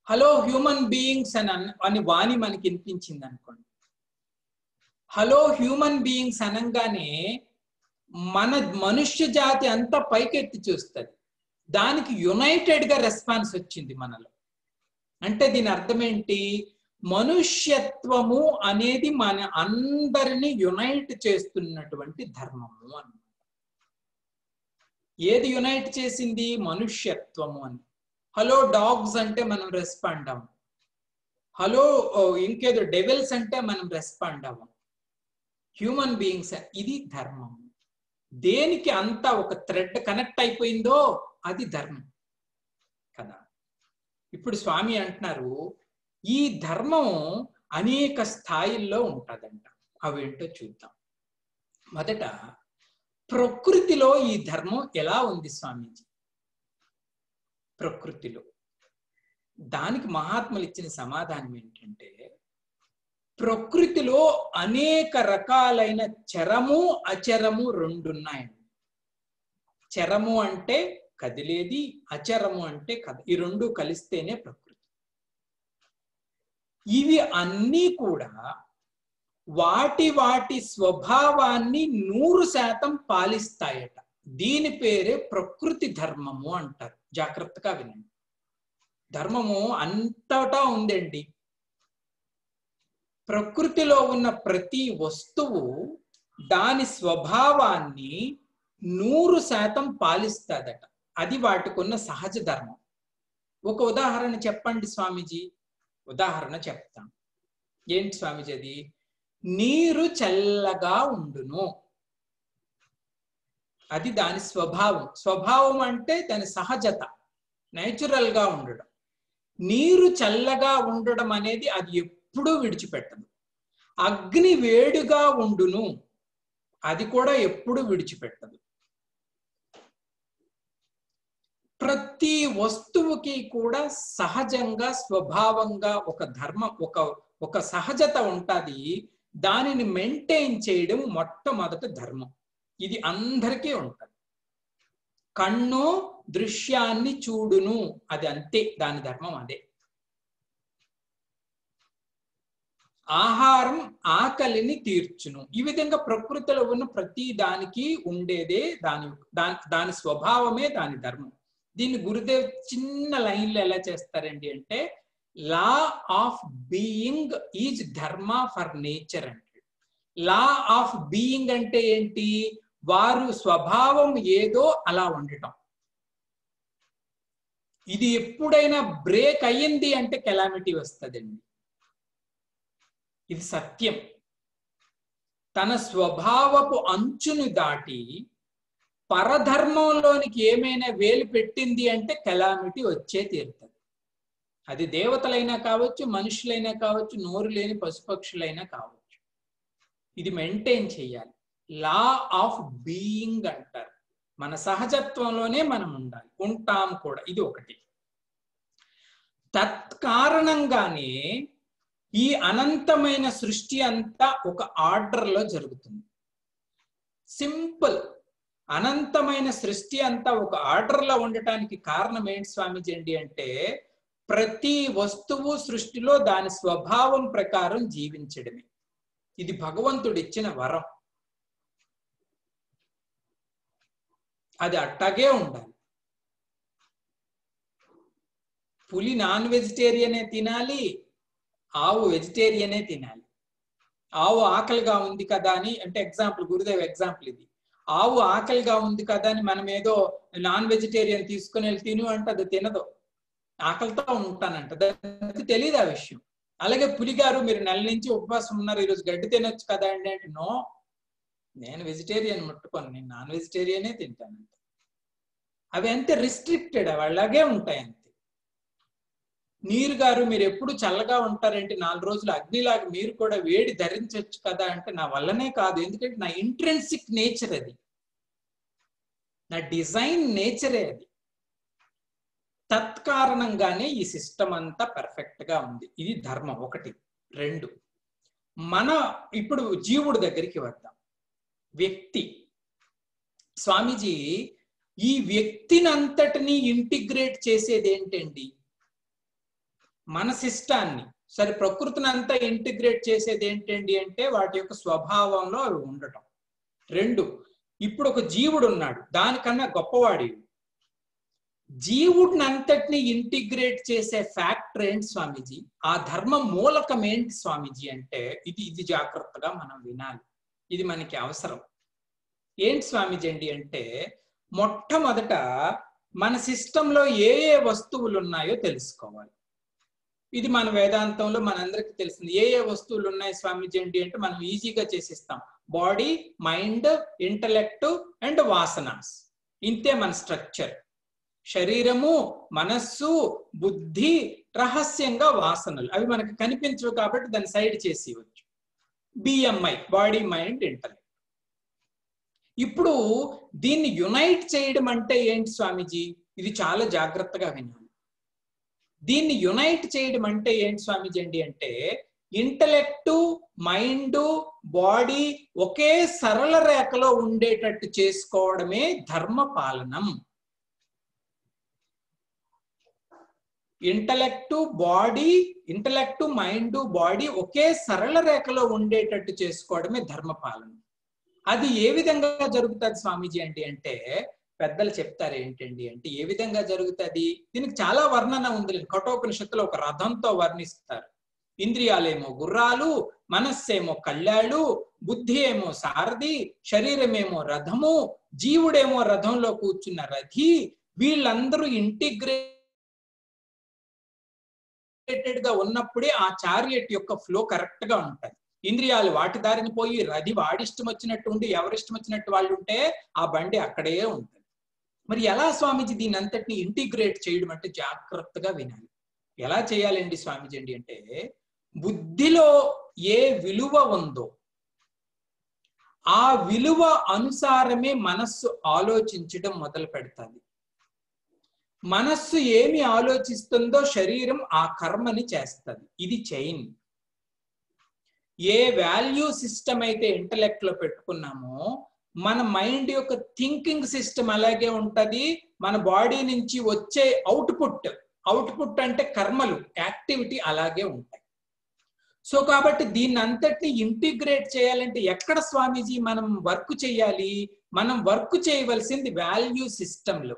Speaker 1: హలో హ్యూమన్ బీయింగ్స్ అని వాణి మనకి వినిపించింది అనుకోండి. హలో హ్యూమన్ బీయింగ్స్ అనగానే మన మనుష్య జాతి అంతా పైకెత్తి చూస్తుంది. దానికి యునైటెడ్ గా రెస్పాన్స్ వచ్చింది మనలో. అంటే దీని అర్థం ఏంటి? మనుష్యత్వము అనేది మన అందరినీ యునైట్ చేస్తున్నటువంటి ధర్మము అన్నమాట. ఏది యునైట్ చేసింది? మనుష్యత్వము అని. హలో డాగ్స్ అంటే మనం రెస్పాండ్ అవ్వం. హలో ఇంకేదో డెవిల్స్ అంటే మనం రెస్పాండ్ అవ్వం. హ్యూమన్ బీయింగ్స్, ఇది ధర్మం. దేనికి అంతా ఒక థ్రెడ్ కనెక్ట్ అయిపోయిందో అది ధర్మం కదా. ఇప్పుడు స్వామి అంటున్నారు, ఈ ధర్మం అనేక స్థాయిల్లో ఉంటుందంట. అవేంటో చూద్దాం. మొదట ప్రకృతిలో ఈ ధర్మం ఎలా ఉంది స్వామీజీ? ప్రకృతిలో దానికి మహాత్ములు ఇచ్చిన సమాధానం ఏంటంటే, ప్రకృతిలో అనేక రకాలైన చరము అచరము రెండున్నాయండి. చరము అంటే కదిలేది, అచరము అంటే ఈ రెండు కలిస్తేనే ప్రకృతి. ఇవి అన్నీ కూడా వాటి వాటి స్వభావాన్ని 100% పాలిస్తాయట. దీని పేరే ప్రకృతి ధర్మము అంటారు. జాగ్రత్తగా వినండి. ధర్మము అంతటా ఉందండి. ప్రకృతిలో ఉన్న ప్రతి వస్తువు దాని స్వభావాన్ని 100% పాలిస్తాదట. అది వాటికున్న సహజ ధర్మం. ఒక ఉదాహరణ చెప్పండి స్వామీజీ. ఉదాహరణ చెప్తాను. ఏంటి స్వామీజీ అది? నీరు చల్లగా ఉండును. అది దాని స్వభావం. స్వభావం అంటే దాని సహజత, నేచురల్ గా ఉండడం. నీరు చల్లగా ఉండడం అనేది అది ఎప్పుడూ విడిచిపెట్టదు. అగ్ని వేడిగా ఉండును, అది కూడా ఎప్పుడు విడిచిపెట్టదు. ప్రతి వస్తువుకి కూడా సహజంగా స్వభావంగా ఒక ధర్మం, ఒక సహజత ఉంటుంది. దానిని మెయింటైన్ చేయడం మొట్టమొదటి ధర్మం. ఇది అందరికీ ఉంటుంది. కన్ను దృశ్యాన్ని చూడును, అది అంతే, దాని ధర్మం అదే. ఆహారం ఆకలిని తీర్చును. ఈ విధంగా ప్రకృతిలో ఉన్న ప్రతి దానికి ఉండేదే దాని స్వభావమే దాని ధర్మం. దీన్ని గురుదేవ్ చిన్న లైన్లో ఎలా చేస్తారండి అంటే, లా ఆఫ్ బీయింగ్ ఈజ్ ధర్మ ఫర్ నేచర్ అంటే. లా ఆఫ్ బీయింగ్ అంటే ఏంటి? వారు స్వభావం ఏదో అలా ఉండటం. ఇది ఎప్పుడైనా బ్రేక్ అయ్యింది అంటే కెలామిటీ వస్తుందండి. ఇది సత్యం. తన స్వభావపు అంచును దాటి పరధర్మంలోనికి ఏమైనా వేలు పెట్టింది అంటే కెలామిటీ వచ్చే తీరుతుంది. అది దేవతలైనా కావచ్చు, మనుషులైనా కావచ్చు, నోరు లేని పశుపక్షులైనా కావచ్చు. ఇది మెయింటైన్ చేయాలి. లా ఆఫ్ బీయింగ్ అంటారు. మన సహజత్వంలోనే మనం ఉండాలి, ఉంటాం కూడా. ఇది ఒకటి. తత్కారణంగానే ఈ అనంతమైన సృష్టి అంతా ఒక ఆర్డర్లో జరుగుతుంది. సింపుల్. అనంతమైన సృష్టి అంతా ఒక ఆర్డర్లో ఉండటానికి కారణం ఏంటి స్వామీజీ అండి అంటే, ప్రతి వస్తువు సృష్టిలో దాని స్వభావం ప్రకారం జీవించడమే. ఇది భగవంతుడు ఇచ్చిన వరం. అది అట్టాగే ఉండాలి. పులి నాన్ వెజిటేరియనే తినాలి, ఆవు వెజిటేరియనే తినాలి. ఆవు ఆకలిగా ఉంది కదా అని, అంటే ఎగ్జాంపుల్, గురుదేవ్ ఎగ్జాంపుల్ ఇది. ఆవు ఆకలిగా ఉంది కదా అని మనం ఏదో నాన్ వెజిటేరియన్ తీసుకుని వెళ్ళి తిను అంటే అది తినదు, ఆకలితో ఉంటానంట. దానికి తెలియదు ఆ విషయం. అలాగే పులిగారు మీరు నెల నుంచి ఉపవాసం ఉన్నారు, ఈరోజు గడ్డి తినొచ్చు కదా అండి అంటే, నో, నేను వెజిటేరియన్ ముట్టుకోను, నేను నాన్ వెజిటేరియనే తింటానంట. అవి అంతే రిస్ట్రిక్టెడ్, అవి అలాగే ఉంటాయి అంతే. నీరు గారు మీరు ఎప్పుడు చల్లగా ఉంటారంటే 4 రోజులు అగ్నిలాగా మీరు కూడా వేడి ధరించవచ్చు కదా అంటే, నా వల్లనే కాదు, ఎందుకంటే నా ఇంట్రెన్సిక్ నేచర్ అది, నా డిజైన్ నేచరే అది. తత్కారణంగానే ఈ సిస్టమ్ అంతా పర్ఫెక్ట్ గా ఉంది. ఇది ధర్మం ఒకటి. 2, మన ఇప్పుడు జీవుడి దగ్గరికి వద్దాం. వ్యక్తి. స్వామీజీ, ఈ వ్యక్తిని అంతటినీ ఇంటిగ్రేట్ చేసేది ఏంటండి? మన సిస్టాన్ని. సరే, ప్రకృతిని అంతా ఇంటిగ్రేట్ చేసేది ఏంటండి అంటే వాటి యొక్క స్వభావంలో అవి ఉండటం. 2, ఇప్పుడు ఒక జీవుడు ఉన్నాడు, దానికన్నా గొప్పవాడి. జీవుడిని అంతటిని ఇంటిగ్రేట్ చేసే ఫ్యాక్టర్ ఏంటి స్వామీజీ? ఆ ధర్మ మూలకం ఏంటి స్వామీజీ అంటే, ఇది జాగ్రత్తగా మనం వినాలి. ఇది మనకి అవసరం. ఏంటి స్వామీజీ అండి అంటే, మొట్టమొదట మన సిస్టంలో ఏ వస్తువులు ఉన్నాయో తెలుసుకోవాలి. ఇది మన వేదాంతంలో మనందరికీ తెలిసింది. ఏ వస్తువులు ఉన్నాయి స్వామీజీ అండి అంటే మనం ఈజీగా చేసిస్తాం. Body, mind, intellect and వాసనాస్. ఇంతే మన స్ట్రక్చర్. శరీరము, మనస్సు, బుద్ధి, రహస్యంగా వాసనలు. అవి మనకు కనిపించవు కాబట్టి దాన్ని సైడ్ చేసి ఇవ్వచ్చు. BMI, body, mind, intellect. ఇప్పుడు దీన్ని యునైట్ చేయడం అంటే ఏంటి స్వామీజీ? ఇది చాలా జాగ్రత్తగా వినాలి. దీన్ని యునైట్ చేయడం అంటే ఏంటి స్వామీజీ అండి అంటే, ఇంటలెక్టు, మైండ్, బాడీ ఒకే సరళ రేఖలో ఉండేటట్టు చేసుకోవడమే ధర్మ పాలనం. ఇంటలెక్టు, మైండ్, బాడీ ఒకే సరళ రేఖలో ఉండేటట్టు చేసుకోవడమే ధర్మ పాలన. అది ఏ విధంగా జరుగుతుంది స్వామీజీ అండి అంటే, పెద్దలు చెప్తారు ఏంటండి అంటే, ఏ విధంగా జరుగుతుంది? దీనికి చాలా వర్ణన ఉంది. కఠోపనిషత్తులో ఒక రథంతో వర్ణిస్తారు. ఇంద్రియాలేమో గుర్రాలు, మనస్సేమో కళ్ళాళ్ళు, బుద్ధి ఏమో సారథి, శరీరమేమో రథము, జీవుడేమో రథంలో కూర్చున్న రథి. వీళ్ళందరూ ఇంటిగ్రేటెడ్ గా ఉన్నప్పుడే ఆ చారియట్ యొక్క ఫ్లో కరెక్ట్ గా ఉంటుంది. ఇంద్రియాలు వాటి దారిని పోయి రథి వాడిష్టం వచ్చినట్టు ఉండి ఎవరిష్టం వచ్చినట్టు వాళ్ళు ఉంటే ఆ బండి అక్కడే ఉంటుంది. మరి ఎలా స్వామీజీ దీని అంతటిని ఇంటిగ్రేట్ చేయడం అంటే జాగ్రత్తగా వినాలి. ఎలా చేయాలండి స్వామీజీ అండి అంటే, బుద్ధిలో ఏ విలువ ఉందో ఆ విలువ అనుసారమే మనస్సు ఆలోచించడం మొదలు పెడతాది. మనస్సు ఏమి ఆలోచిస్తుందో శరీరం ఆ కర్మని చేస్తుంది. ఇది చైన్. ఏ వాల్యూ సిస్టమ్ అయితే ఇంటలెక్ట్ లో పెట్టుకున్నామో మన మైండ్ యొక్క థింకింగ్ సిస్టమ్ అలాగే ఉంటది. మన బాడీ నుంచి వచ్చే అవుట్పుట్ అంటే కర్మలు, యాక్టివిటీ అలాగే ఉంటాయి. సో కాబట్టి దీన్ని అంతటిని ఇంటిగ్రేట్ చేయాలంటే ఎక్కడ స్వామీజీ మనం వర్క్ చేయాలి? మనం వర్క్ చేయవలసింది వాల్యూ సిస్టంలో.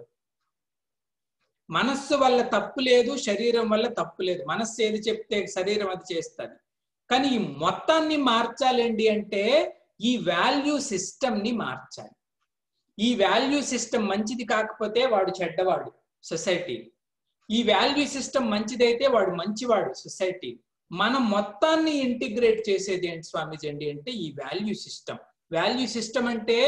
Speaker 1: మనస్సు వల్ల తప్పు లేదు, శరీరం వల్ల తప్పు లేదు. మనస్సు ఏది చెప్తే శరీరం అది చేస్తుంది. కానీ ఈ మొత్తాన్ని మార్చాలండి అంటే ఈ వాల్యూ సిస్టమ్ ని మార్చాలి. ఈ వాల్యూ సిస్టమ్ మంచిది కాకపోతే వాడు చెడ్డవాడు సొసైటీ. ఈ వాల్యూ సిస్టమ్ మంచిదైతే వాడు మంచివాడు సొసైటీ. మనం మొత్తాన్ని ఇంటిగ్రేట్ చేసేది ఏంటి స్వామీజీ అండి అంటే ఈ వాల్యూ సిస్టమ్. వాల్యూ సిస్టమ్ అంటే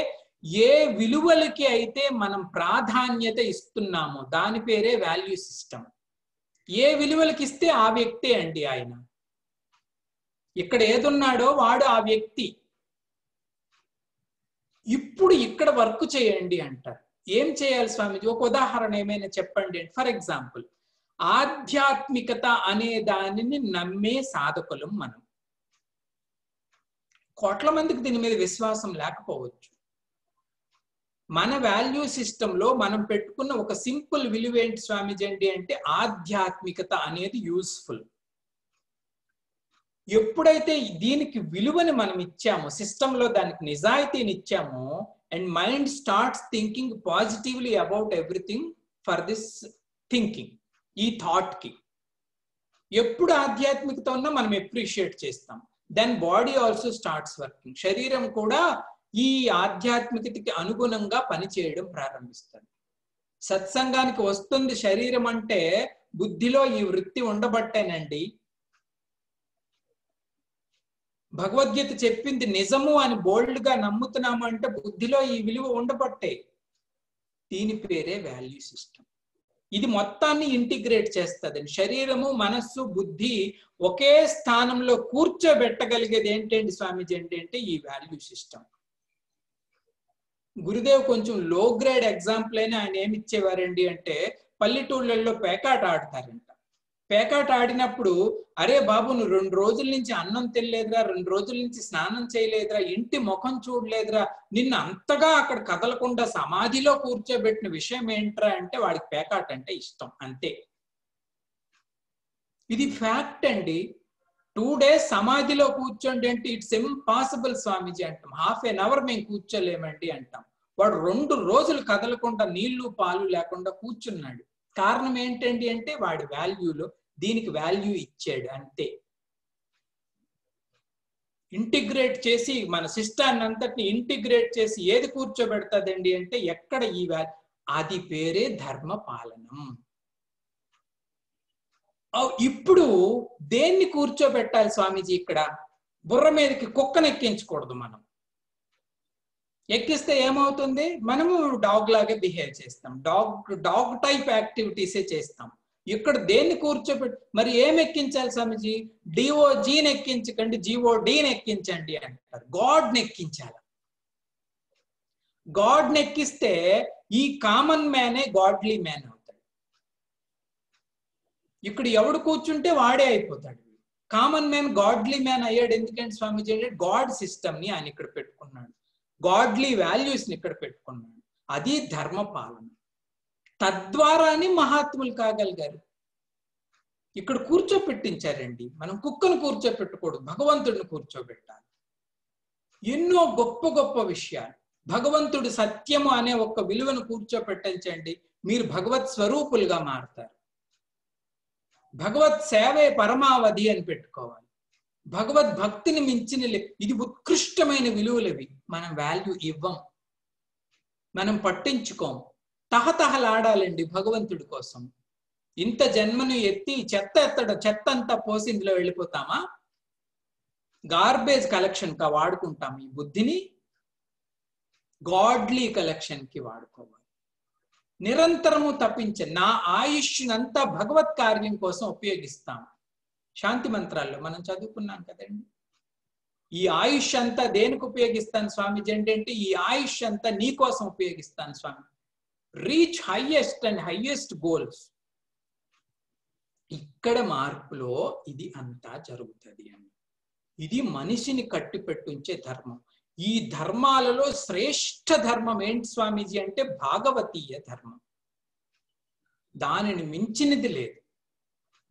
Speaker 1: ఏ విలువలకి అయితే మనం ప్రాధాన్యత ఇస్తున్నామో దాని పేరే వాల్యూ సిస్టమ్. ఏ విలువలకి ఇస్తే ఆ వ్యక్తే అండి ఆయన. ఇక్కడ ఏదున్నాడో వాడు ఆ వ్యక్తి. ఇప్పుడు ఇక్కడ వర్క్ చేయండి అంటారు. ఏం చేయాలి స్వామీజీ? ఒక ఉదాహరణ ఏమైనా చెప్పండి. ఫర్ ఎగ్జాంపుల్, ఆధ్యాత్మికత అనే దానిని నమ్మే సాధకులం మనం. కోట్ల మందికి దీని మీద విశ్వాసం లేకపోవచ్చు. మన వాల్యూ సిస్టంలో మనం పెట్టుకున్న ఒక సింపుల్ విలువ ఏంటి స్వామీజీ అండి అంటే ఆధ్యాత్మికత అనేది యూస్ఫుల్. ఎప్పుడైతే దీనికి విలువని మనం ఇచ్చామో, సిస్టంలో దానికి నిజాయితీని ఇచ్చామో, and mind starts thinking positively about everything for this thinking, ఈ థాట్ కి ఎప్పుడు ఆధ్యాత్మికత ఉన్నా మనం అప్రిషియేట్ చేస్తాం. Then body also starts working. శరీరం కూడా ఈ ఆధ్యాత్మికతకి అనుగుణంగా పనిచేయడం ప్రారంభిస్తుంది. సత్సంగానికి వస్తుంది శరీరం అంటే బుద్ధిలో ఈ వృత్తి ఉండబట్టేనండి. భగవద్గీత చెప్పింది నిజము అని బోల్డ్ గా నమ్ముతున్నాము అంటే బుద్ధిలో ఈ విలువ ఉండబట్టే. దీని పేరే వాల్యూ సిస్టమ్. ఇది మొత్తాన్ని ఇంటిగ్రేట్ చేస్తుంది. శరీరము, మనస్సు, బుద్ధి ఒకే స్థానంలో కూర్చోబెట్టగలిగేది ఏంటండి స్వామీజీ అంటే ఈ వాల్యూ సిస్టమ్. గురుదేవ్ కొంచెం లో గ్రేడ్ ఎగ్జాంపుల్ అయినా ఆయన ఏమి ఇచ్చేవారండి అంటే పల్లెటూళ్ళల్లో పేకాట ఆడతారంట. పేకాట ఆడినప్పుడు, అరే బాబు నువ్వు 2 రోజుల నుంచి అన్నం తినలేదురా, 2 రోజుల నుంచి స్నానం చేయలేదురా, ఇంటి ముఖం చూడలేదురా, నిన్ను అంతగా అక్కడ కదలకుండా సమాధిలో కూర్చోబెట్టిన విషయం ఏంట్రా అంటే వాడికి పేకాట అంటే ఇష్టం, అంతే. ఇది ఫ్యాక్ట్ అండి. 2 days సమాధిలో కూర్చోండి అంటే ఇట్స్ ఇంపాసిబుల్ స్వామీజీ అంటాం. హాఫ్ ఎన్ అవర్ మేము కూర్చోలేమండి అంటాం. వాడు 2 రోజులు కదలకుండా నీళ్లు పాలు లేకుండా కూర్చున్నాడు. కారణం ఏంటండి అంటే వాడి వాల్యూలో దీనికి వాల్యూ ఇచ్చాడు, అంతే. ఇంటిగ్రేట్ చేసి మన సిస్టాన్ని అంతటిని ఇంటిగ్రేట్ చేసి ఏది కూర్చోబెడతాదండి అంటే ఎక్కడ ఈ వాల్యూ, అది పేరే ధర్మ పాలనం. ఇప్పుడు దేన్ని కూర్చోబెట్టాలి స్వామీజీ? ఇక్కడ బుర్ర మీదకి కుక్కను ఎక్కించకూడదు. మనం ఎక్కిస్తే ఏమవుతుంది? మనము డాగ్ లాగే బిహేవ్ చేస్తాం. డాగ్ టైప్ యాక్టివిటీసే చేస్తాం. ఇక్కడ దేన్ని కూర్చోబెట్టి మరి ఏం ఎక్కించాలి స్వామీజీ? డిఓజీని ఎక్కించకండి, జిఓడిని ఎక్కించండి అంటారు. గాడ్ని ఎక్కించాలి. గాడ్ని ఎక్కిస్తే ఈ కామన్ మ్యానే గాడ్లీ మ్యాన్ అవుతాడు. ఇక్కడ ఎవడు కూర్చుంటే వాడే అయిపోతాడు. కామన్ మ్యాన్ గాడ్లీ మ్యాన్ అయ్యాడు. ఎందుకంటే స్వామీజీ అంటే గాడ్ సిస్టమ్ ని ఆయన ఇక్కడ పెట్టుకున్నాడు, గాడ్లీ వాల్యూస్ ని ఇక్కడ పెట్టుకున్నాడు. అది ధర్మ పాలన. తద్వారానే మహాత్ములు కాగలిగారు. ఇక్కడ కూర్చోపెట్టించారండి. మనం కుక్కను కూర్చోపెట్టకూడదు, భగవంతుడిని కూర్చోబెట్టాలి. ఎన్నో గొప్ప గొప్ప విషయాలు. భగవంతుడు సత్యము అనే ఒక విలువను కూర్చోపెట్టించండి, మీరు భగవత్ స్వరూపులుగా మారుతారు. భగవత్ సేవే పరమావధి అని పెట్టుకోవాలి. భగవద్భక్తిని మించిన ఇది ఉత్కృష్టమైన విలువలవి. మనం వాల్యూ ఇవ్వం, మనం పట్టించుకోం. తహతహలాడాలండి భగవంతుడి కోసం. ఇంత జన్మను ఎత్తి చెత్త అంతా పోసి ఇందులో వెళ్ళిపోతామా? గార్బేజ్ కలెక్షన్ కా వాడుకుంటాం ఈ బుద్ధిని? గాడ్లీ కలెక్షన్ కి వాడుకోవాలి. నిరంతరము నా ఆయుష్నంతా భగవత్ కార్యం కోసం ఉపయోగిస్తాం. శాంతి మంత్రాల్లో మనం చదువుకున్నాం కదండి. ఈ ఆయుష్ అంతా దేనికి ఉపయోగిస్తాను స్వామిజీ అంటే, ఈ ఆయుష్ అంతా నీ కోసం ఉపయోగిస్తాను Swami. Reach highest and highest goals. ఇక్కడ మార్పులో ఇది అంతా జరుగుతుంది అని. ఇది మనిషిని కట్టిపెట్టుంచే ధర్మం. ఈ ధర్మాలలో శ్రేష్ఠ ధర్మం ఏంటి స్వామీజీ అంటే భాగవతీయ ధర్మం. దానిని మించినది లేదు.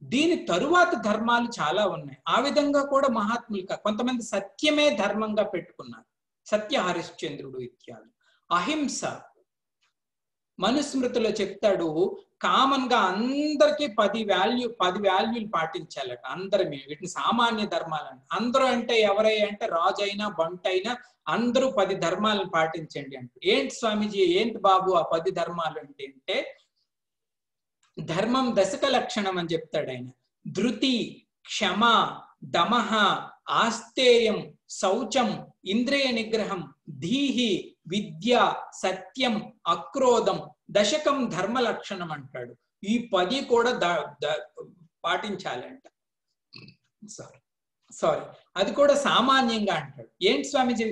Speaker 1: దీని తరువాత ధర్మాలు చాలా ఉన్నాయి. ఆ విధంగా కూడా మహాత్ములు కొంతమంది సత్యమే ధర్మంగా పెట్టుకున్నారు. సత్య హరిశ్చంద్రుడు ఇత్యాది. అహింస మనుస్మృతిలో చెప్తాడు, కామన్ గా అందరికీ 10 వాల్యూలు పాటించాలట. అందరూ వీటిని సామాన్య ధర్మాలంట. అందరూ అంటే ఎవరై అంటే రాజు అయినా బంట అయినా అందరూ 10 ధర్మాలను పాటించండి అంటే. ఏంటి స్వామీజీ, ఏంటి బాబు ఆ 10 ధర్మాలు అంటే ధర్మం దశక లక్షణం అని చెప్తాడు ఆయన. ధృతి, క్షమ, దమః, ఆస్తేయం, శౌచం, ఇంద్రియ నిగ్రహం, ధీహి, విద్య, సత్యం, అక్రోధం, దశకం ధర్మ లక్షణం అంటాడు. ఈ 10 కూడా పాటించాలంట. సారీ అది కూడా సామాన్యంగా అంటాడు. ఏంటి స్వామీజీ?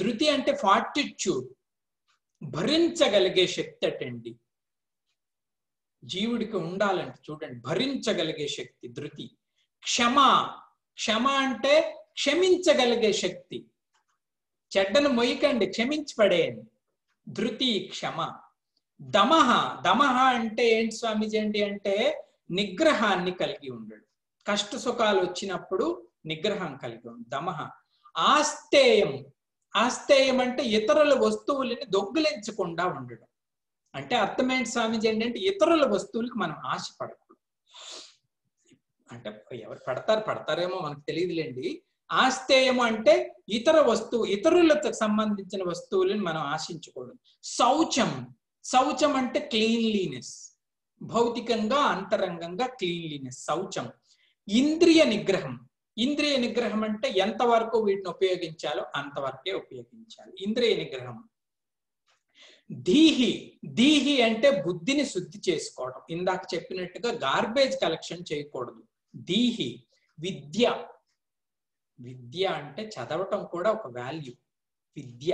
Speaker 1: ధృతి అంటే ఫార్టిట్యూడ్, భరించగలిగే శక్తి అటండి. జీవుడికి ఉండాలంటే చూడండి, భరించగలిగే శక్తి ధృతి. క్షమ అంటే క్షమించగలిగే శక్తి. చెడ్డను మొయ్యకండి, క్షమించి పడేయండి. ధృతి, క్షమ. దమః అంటే ఏంటి స్వామీజీ అంటే నిగ్రహాన్ని కలిగి ఉండడు. కష్ట సుఖాలు వచ్చినప్పుడు నిగ్రహం కలిగి ఉండడు. దమః. ఆస్తేయం అంటే ఇతరుల వస్తువులని దొంగిలించకుండా ఉండడం. అంటే అర్థమేంటి స్వామీజీ అంటే ఇతరుల వస్తువులకు మనం ఆశపడకూడదు. అంటే ఎవరు పడతారేమో మనకు తెలియదులేండి. ఆస్తేయము అంటే ఇతరులకు సంబంధించిన వస్తువులను మనం ఆశించకూడదు. శౌచం అంటే క్లీన్లీనెస్, భౌతికంగా అంతరంగంగా క్లీన్లీనెస్, శౌచం. ఇంద్రియ నిగ్రహం అంటే ఎంతవరకు వీటిని ఉపయోగించాలో అంతవరకే ఉపయోగించాలి. ఇంద్రియ నిగ్రహం. ధీహి అంటే బుద్ధిని శుద్ధి చేసుకోవడం. ఇందాక చెప్పినట్టుగా గార్బేజ్ కలెక్షన్ చేయకూడదు. ధీహి. విద్య అంటే చదవటం కూడా ఒక వాల్యూ. విద్య.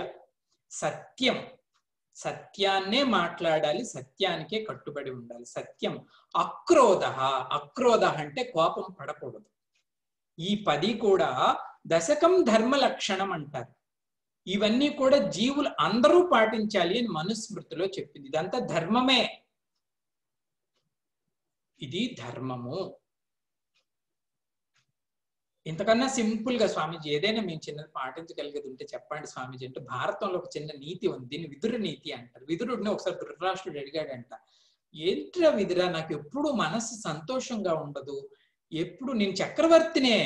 Speaker 1: సత్యాన్నే మాట్లాడాలి, సత్యానికే కట్టుబడి ఉండాలి. సత్యం. అక్రోధ అంటే కోపం పడకూడదు. ఈ 10 కూడా దశకం ధర్మ లక్షణం అంటారు. ఇవన్నీ కూడా జీవులు అందరూ పాటించాలి అని మనుస్మృతిలో చెప్పింది. ఇదంతా ధర్మమే. ఇది ధర్మము. ఇంతకన్నా సింపుల్ గా స్వామీజీ ఏదైనా మేము చిన్నది పాటించగలిగేది ఉంటే చెప్పండి స్వామీజీ అంటే, భారతంలో ఒక చిన్న నీతి ఉంది. దీన్ని విదుర నీతి అంటారు. విదురుడిని ఒకసారి ధృతరాష్ట్రుడు అడిగాడంట, ఏంట్రా విదురా, నాకు ఎప్పుడు మనసు సంతోషంగా ఉండదు, ఎప్పుడు నేను చక్రవర్తినే,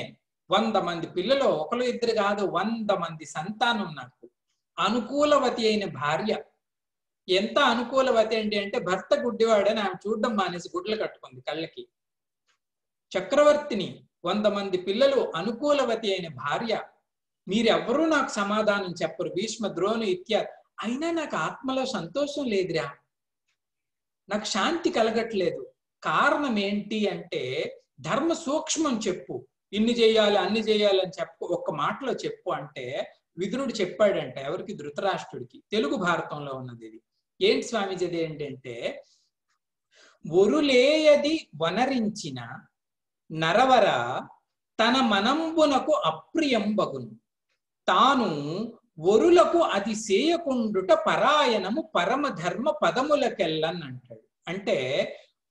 Speaker 1: 100 మంది పిల్లలు, 1 2 కాదు 100 మంది సంతానం, నాకు అనుకూలవతి అయిన భార్య. ఎంత అనుకూలవతి అంటే భర్త గుడ్డివాడని ఆమె చూడడం మానేసి గుడ్లు కట్టుకుంది కళ్ళకి. చక్రవర్తిని, 100 మంది పిల్లలు, అనుకూలవతి అయిన భార్య, మీరెవ్వరూ నాకు సమాధానం చెప్పరు, భీష్మ ద్రోణు ఇత్యాది. అయినా నాకు ఆత్మలో సంతోషం లేదురా, నాకు శాంతి కలగట్లేదు. కారణం ఏంటి అంటే ధర్మ సూక్ష్మం చెప్పు, ఇన్ని చేయాలి అన్ని చేయాలి అని చెప్పు, ఒక్క మాటలో చెప్పు అంటే విదురుడు చెప్పాడంట. ఎవరికి? ధృతరాష్ట్రుడికి. తెలుగు భారతంలో ఉన్నది ఇది. ఏంటి స్వామీజీ అది ఏంటంటే, ఒరులేయది వనరించిన నరవర తన మనంబునకు అప్రియం బగును, తాను ఒరులకు అది సేయకుండుట పరాయణము పరమధర్మ పదములకెళ్ళన్ అంటాడు. అంటే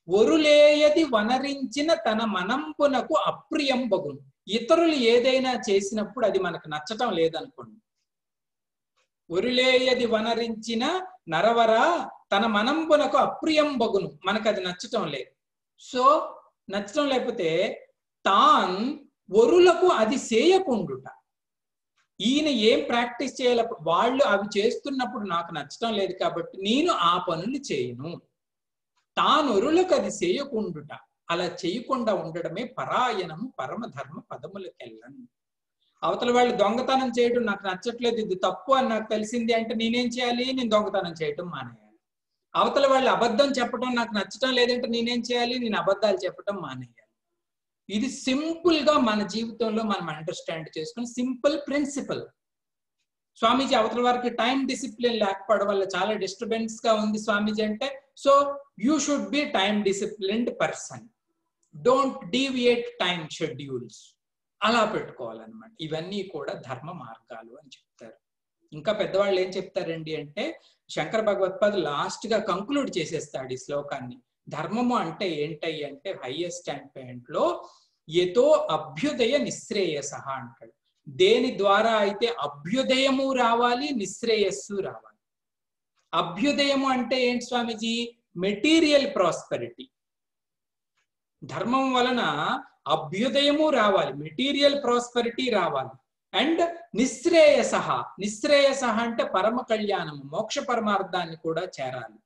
Speaker 1: ఒరులేయది వనరించిన తన మనంబునకు అప్రియం బగును. ఇతరులు ఏదైనా చేసినప్పుడు అది మనకు నచ్చటం లేదనుకోండి. ఒరులేయది వనరించిన నరవర తన మనంబునకు అప్రియం బగును, మనకు అది నచ్చటం లేదు. సో నచ్చటం లేకపోతే తాన్ వరులకు అది చేయకుండుట. ఈయన ఏం ప్రాక్టీస్ చేయాలి, వాళ్ళు అవి చేస్తున్నప్పుడు నాకు నచ్చటం లేదు కాబట్టి నేను ఆ పనులు చేయను. తానొరులకు అది చేయకుండుట, అలా చేయకుండా ఉండడమే పరాయణము పరమధర్మ పదములకెళ్ళను. అవతల వాళ్ళు దొంగతనం చేయడం నాకు నచ్చట్లేదు, ఇది తప్పు అని నాకు తెలిసింది అంటే నేనేం చేయాలి? నేను దొంగతనం చేయటం మానేయాలి. అవతల వాళ్ళు అబద్ధం చెప్పడం నాకు నచ్చటం లేదంటే నేనేం చేయాలి? నేను అబద్ధాలు చెప్పడం మానేయాలి. ఇది సింపుల్ గా మన జీవితంలో మనం అండర్స్టాండ్ చేసుకుని సింపుల్ ప్రిన్సిపల్. స్వామీజీ అవతల వారికి టైం డిసిప్లిన్ లేకపోవడం వల్ల చాలా డిస్టర్బెన్స్ గా ఉంది స్వామీజీ అంటే, so you should B time disciplined person, don't deviate time schedules, అలా పెట్టుకోవాలన్నమాట. ఇవన్నీ కూడా ధర్మ మార్గాలు అని చెప్తారు. ఇంకా పెద్దవాళ్ళు ఏం చెప్తారండి అంటే, శంకర భగవత్పాదులు లాస్ట్ గా కంక్లూడ్ చేసేస్తాడు ఈ శ్లోకాన్ని. ధర్మము అంటే ఏంటయ్యి అంటే హైయెస్ట్ స్టాండ్ పాయింట్ లో యతో అభ్యుదయ నిశ్రేయస అంటాడు. దేని ద్వారా అయితే అభ్యుదయము రావాలి, నిశ్రేయస్సు రావాలి. అభ్యుదయము అంటే ఏంటి స్వామీజీ? Material prosperity. ధర్మం వలన అభ్యుదయము రావాలి, మెటీరియల్ ప్రాస్పెరిటీ రావాలి. అండ్ నిశ్రేయస, నిశ్రేయస అంటే పరమ కళ్యాణము, మోక్ష పరమార్థాన్ని కూడా చేరాలి.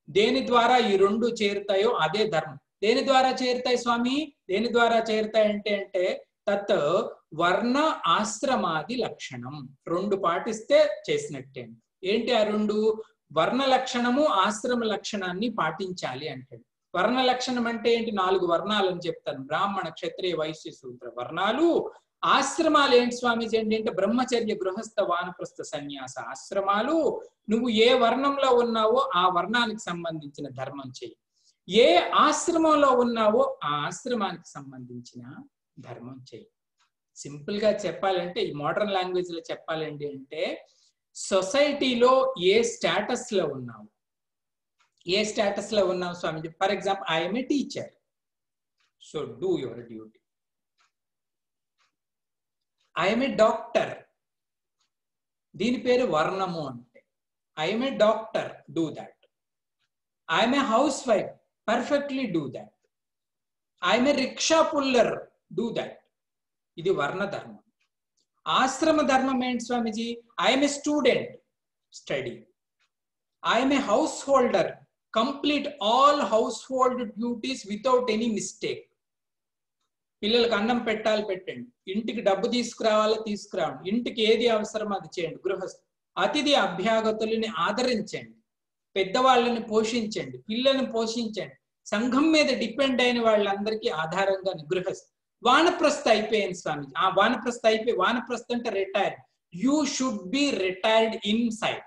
Speaker 1: దేని ద్వారా ఈ రెండు చేరుతాయో అదే ధర్మం. దేని ద్వారా చేరుతాయి స్వామి? దేని ద్వారా చేరుతాయి అంటే తత్ వర్ణ ఆశ్రమాది లక్షణం, రెండు పాటిస్తే చేసినట్టే. ఏంటి ఆ రెండు? వర్ణ లక్షణము ఆశ్రమ లక్షణాన్ని పాటించాలి అంటాడు. వర్ణ లక్షణం అంటే ఏంటి? 4 వర్ణాలు అని చెప్తాను. బ్రాహ్మణ, క్షత్రియ, వైశ్య, శూద్ర వర్ణాలు. ఆశ్రమాలు ఏంటి స్వామీజీ అంటే బ్రహ్మచర్య, గృహస్థ, వానప్రస్థ, సన్యాస ఆశ్రమాలు. నువ్వు ఏ వర్ణంలో ఉన్నావో ఆ వర్ణానికి సంబంధించిన ధర్మం చెయ్యి. ఏ ఆశ్రమంలో ఉన్నావో ఆ ఆశ్రమానికి సంబంధించిన ధర్మం చెయ్యి. సింపుల్ గా చెప్పాలంటే, ఈ మోడర్న్ లాంగ్వేజ్ లో చెప్పాలండి అంటే, సొసైటీలో ఏ స్టేటస్ లో ఉన్నావు, ఏ స్టేటస్ లో ఉన్నావు Swami? For example, I'm a teacher, so do your duty. I'm a doctor, దీని పేరు వర్ణము అంటే. I'm a doctor, do that. I'm a housewife, perfectly do that. I'm a rickshaw puller, do that. ఇది వర్ణ ధర్మం. ఆశ్రమ ధర్మం ఏంటి Swamiji? I'm a student, study. I'm a householder, complete all household duties without any mistake. పిల్లలకు అన్నం పెట్టాలి, పెట్టండి. ఇంటికి డబ్బు తీసుకురావాలో తీసుకురావండి. ఇంటికి ఏది అవసరం అది చేయండి. గృహస్థ అతిథి అభ్యాగతులని ఆదరించండి, పెద్దవాళ్ళని పోషించండి, పిల్లల్ని పోషించండి. సంఘం మీద డిపెండ్ అయిన వాళ్ళందరికీ ఆధారంగా గృహస్థ. వానప్రస్థ అయిపోయింది స్వామిజీ. ఆ వానప్రస్థ అయిపోయి, వానప్రస్థ అంటే retired. You should be retired inside.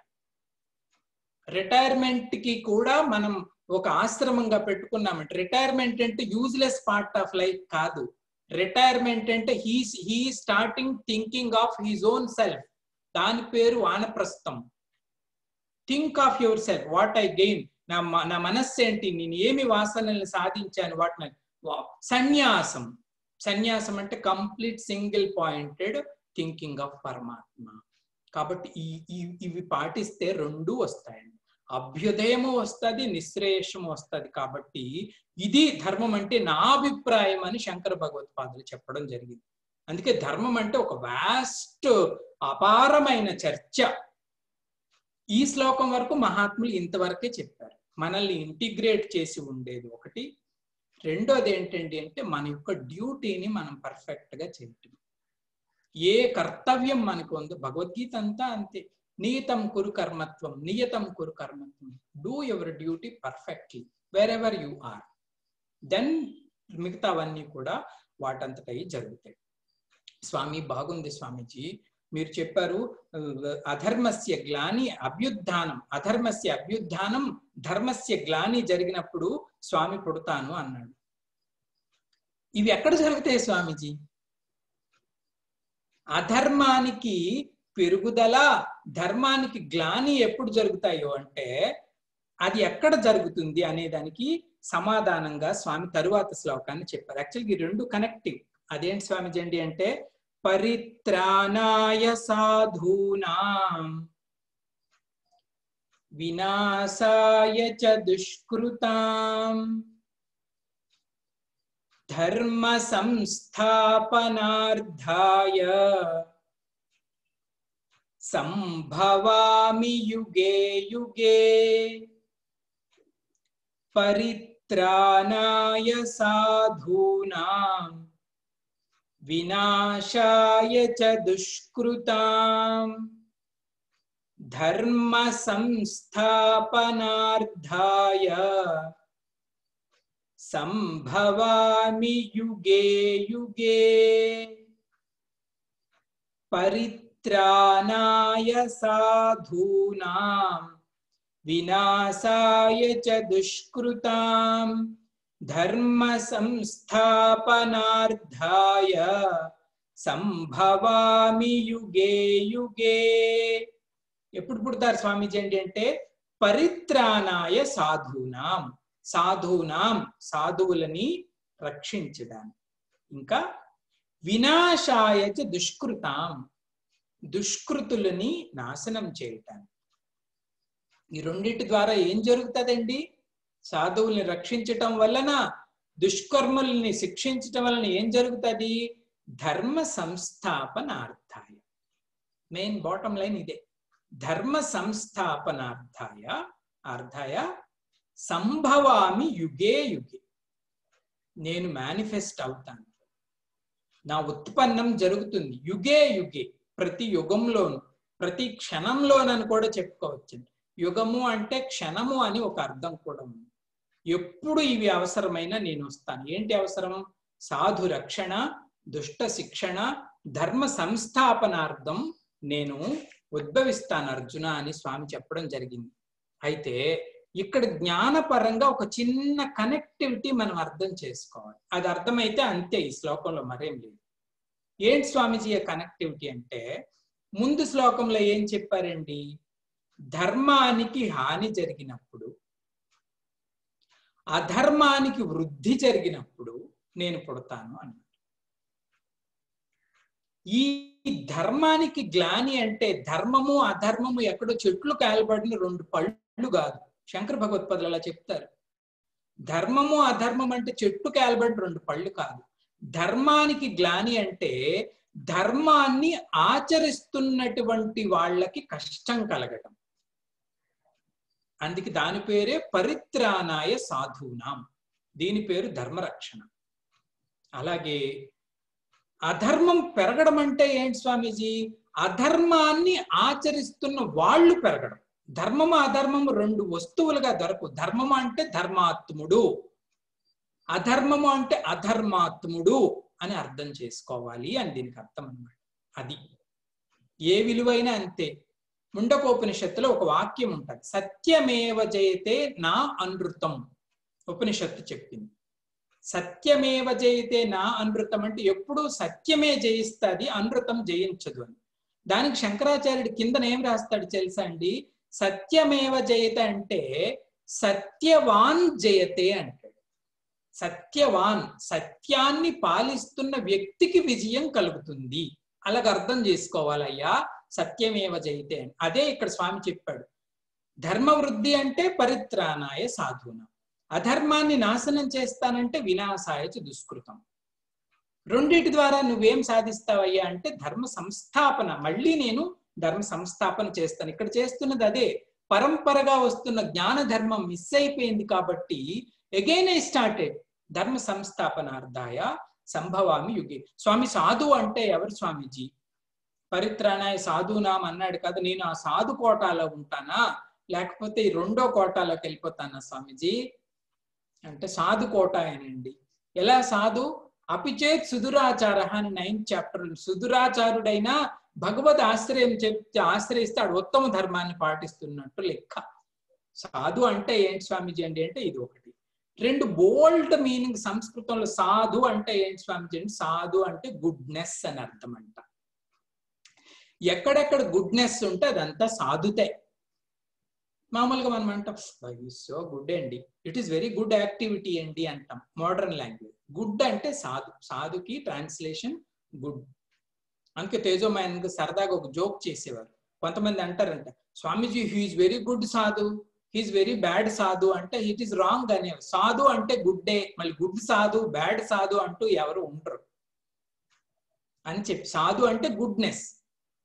Speaker 1: Retirement కి కూడా మనం ఒక ఆశ్రమంగా పెట్టుకున్నామంటే, రిటైర్మెంట్ అంటే యూజ్లెస్ పార్ట్ ఆఫ్ లైఫ్ కాదు. రిటైర్మెంట్ అంటే he starting thinking of his own self. దాని పేరు వానప్రస్థం. Think of yourself, what I gain, నా మనస్సు ఏంటి, నేను ఏమి వాసనల్ని సాధించాను, వాటిని. సన్యాసం, సన్యాసం అంటే complete single pointed thinking of పరమాత్మ. కాబట్టి ఇవి పాటిస్తే రెండు వస్తాయండి. అభ్యుదయము వస్తుంది, నిశ్రేయసము వస్తుంది. కాబట్టి ఇది ధర్మం అంటే నా అభిప్రాయం అని శంకర భగవత్పాదులు చెప్పడం జరిగింది. అందుకే ధర్మం అంటే ఒక వాస్ట్ అపారమైన చర్చ. ఈ శ్లోకం వరకు మహాత్ములు ఇంతవరకే చెప్పారు. మనల్ని ఇంటిగ్రేట్ చేసి ఉండేది ఒకటి. రెండోది ఏంటండి అంటే, మన యొక్క డ్యూటీని మనం పర్ఫెక్ట్ గా చేయటం. ఏ కర్తవ్యం మనకు ఉందో, భగవద్గీత అంతా అంతే. నియతం కురు కర్మత్వం, నియతం కురు కర్మత్వం. Do your duty perfectly wherever you are. Then మిగతావన్నీ కూడా వాటంతటవి జరుగుతాయి. స్వామి బాగుంది స్వామీజీ, మీరు చెప్పారు అధర్మస్య గ్లాని అభ్యుత్థానం, అధర్మస్య అభ్యుత్థానం, ధర్మస్య గ్లాని జరిగినప్పుడు స్వామి పుడతాను అన్నాడు. ఇవి ఎక్కడ జరుగుతాయి స్వామీజీ? అధర్మానికి పెరుగుదల, ధర్మానికి గ్లాని ఎప్పుడు జరుగుతాయో అంటే అది ఎక్కడ జరుగుతుంది అనే దానికి సమాధానంగా స్వామి తరువాత శ్లోకాన్ని చెప్పారు. యాక్చువల్గా ఈ రెండు కనెక్టివ్. అదేంటి స్వామిజీ అండి అంటే, పరిత్రాణాయ సాధూనాం వినాశాయ చ దుష్కృతాం ధర్మ సంస్థాపనార్థాయ సంభవామి యుగే యుగే పరిత్రాణాయ సాధూనాం వినాశాయ చ దుష్కృతాం ధర్మ సంస్థాపనార్థాయ సంభవామి యుగే యుగే పరిత్రాణాయ సాధూనాం వినాశాయ చ దుష్కృతాం ధర్మ సంస్థాపనార్థాయ సంభవామి యుగే యుగే. ఎప్పుడు పుడతారు స్వామీజీ అంటే పరిత్రాణాయ సాధూనాం, సాధూనాం సాధువులని రక్షించడానికి, ఇంకా వినాశాయ చ దుష్కృతాం దుష్కృతులని నాశనం చేయటానికి. ఈ రెండింటి ద్వారా ఏం జరుగుతుందండి? సాధువుల్ని రక్షించటం వలన, దుష్కర్ముల్ని శిక్షించటం వలన ఏం జరుగుతుంది? ధర్మ సంస్థాపనార్థాయ. మెయిన్ బాటమ్ లైన్ ఇదే. ధర్మ సంస్థాపనార్థాయ సంభవామి యుగే యుగే. నేను మేనిఫెస్ట్ అవుతాను, నా ఉత్పన్నం జరుగుతుంది యుగే యుగే, ప్రతి యుగంలోను, ప్రతి క్షణంలోనని కూడా చెప్పుకోవచ్చు. యుగము అంటే క్షణము అని ఒక అర్థం కూడా ఉంది. ఎప్పుడు ఇవి అవసరమైన నేను వస్తాను. ఏంటి అవసరం? సాధు రక్షణ, దుష్ట శిక్షణ, ధర్మ సంస్థాపనార్థం నేను ఉద్భవిస్తాను అర్జున అని స్వామి చెప్పడం జరిగింది. అయితే ఇక్కడ జ్ఞానపరంగా ఒక చిన్న కనెక్టివిటీ మనం అర్థం చేసుకోవాలి. అది అర్థమైతే అంతే, ఈ శ్లోకంలో మరేం లేదు. ఏంటి స్వామిజీ కనెక్టివిటీ అంటే, ముందు శ్లోకంలో ఏం చెప్పారండి? ధర్మానికి హాని జరిగినప్పుడు, అధర్మానికి వృద్ధి జరిగినప్పుడు నేను పుడతాను అన్నాడు. ఈ ధర్మానికి గ్లాని అంటే ధర్మము అధర్మము ఎక్కడో చెట్లు కాయలబడిన రెండు పళ్ళు కాదు. శంకర భగవత్పాదులు అలా చెప్తారు. ధర్మము అధర్మం అంటే చెట్టు కాయలబడిన రెండు పళ్ళు కాదు. ధర్మానికి గ్లాని అంటే ధర్మాన్ని ఆచరిస్తున్నటువంటి వాళ్ళకి కష్టం కలగటం. అందుకే దాని పేరే పరిత్రాణాయ సాధూనాం, దీని పేరు ధర్మరక్షణ. అలాగే అధర్మం పెరగడం అంటే ఏంటి స్వామీజీ? అధర్మాన్ని ఆచరిస్తున్న వాళ్ళు పెరగడం. ధర్మము అధర్మము రెండు వస్తువులుగా దొరకవు. ధర్మము అంటే ధర్మాత్ముడు, అధర్మము అంటే అధర్మాత్ముడు అని అర్థం చేసుకోవాలి అని దీనికి అర్థం అన్నమాట. అది ఏ విలువైన అంతే. ముండకోపనిషత్తులో ఒక వాక్యం ఉంటుంది, సత్యమేవ జయతే నా అనృతం. ఉపనిషత్తు చెప్పింది సత్యమేవ జయతే నా అనృతం అంటే ఎప్పుడు సత్యమే జయిస్తుంది, అనృతం జయించదు అని. దానికి శంకరాచార్యుడు కిందన ఏం రాస్తాడు తెలుసా అండి? సత్యమేవ జయతే అంటే సత్యవాన్ జయతే అంటాడు. సత్యవాన్, సత్యాన్ని పాలిస్తున్న వ్యక్తికి విజయం కలుగుతుంది. అలాగ అర్థం చేసుకోవాలయ్యా సత్యమేవ జయతే అని. అదే ఇక్కడ స్వామి చెప్పాడు. ధర్మవృద్ధి అంటే పరిత్రాణాయ సాధూనాం, అధర్మాన్ని నాశనం చేస్తానంటే వినాశాయ చ దుష్కృతం. రెండిటి ద్వారా నువ్వేం సాధిస్తావయ్యా అంటే ధర్మ సంస్థాపన. మళ్ళీ నేను ధర్మ సంస్థాపన చేస్తాను. ఇక్కడ చేస్తున్నది అదే. పరంపరగా వస్తున్న జ్ఞాన ధర్మం మిస్ అయిపోయింది కాబట్టి అగైన్ ఐ స్టార్టెడ్ ధర్మ సంస్థాపనార్థాయ సంభవామి యుగే. స్వామి సాధు అంటే ఎవరు స్వామీజీ? పరిత్రాణాయ సాధూనాం అన్నాడు కదా, నేను ఆ సాధు కోటాలో ఉంటానా లేకపోతే ఈ రెండో కోటాలోకి వెళ్ళిపోతానా స్వామీజీ అంటే సాధు కోటాయనండి. ఎలా సాధు? అపిచేత్ సుదురాచార అని 9th చాప్టర్. సుదురాచారుడైనా భగవద్ ఆశ్రయం ఆశ్రయిస్తే ఆడు ఉత్తమ ధర్మాన్ని పాటిస్తున్నట్టు లెక్క. సాధు అంటే ఏంటి స్వామీజీ అంటే ఇది ఒకటి. రెండు బోల్డ్ మీనింగ్ సంస్కృతంలో. సాధు అంటే ఏంటి స్వామీజీ అంటే సాధు అంటే గుడ్నెస్ అని అర్థం అంట. ఎక్కడెక్కడ గుడ్నెస్ ఉంటే అదంతా సాధుతే. మామూలుగా మనం అంటాం సో గుడ్ అండి, it is very good activity అండి అంటాం మోడర్న్ లాంగ్వేజ్. గుడ్ అంటే సాధు, సాధుకి ట్రాన్స్లేషన్ గుడ్. అందుకే తేజోమయానికి సరదాగా ఒక జోక్ చేసేవారు. కొంతమంది అంటారంట, స్వామీజీ హీ ఈజ్ వెరీ గుడ్ సాధు, హీస్ వెరీ బ్యాడ్ సాధు అంటే ఇట్ ఈస్ రాంగ్ అనే. సాధు అంటే గుడ్డే, మళ్ళీ గుడ్ సాధు బ్యాడ్ సాధు అంటూ ఎవరు ఉండరు అని చెప్పి. సాధు అంటే గుడ్నెస్,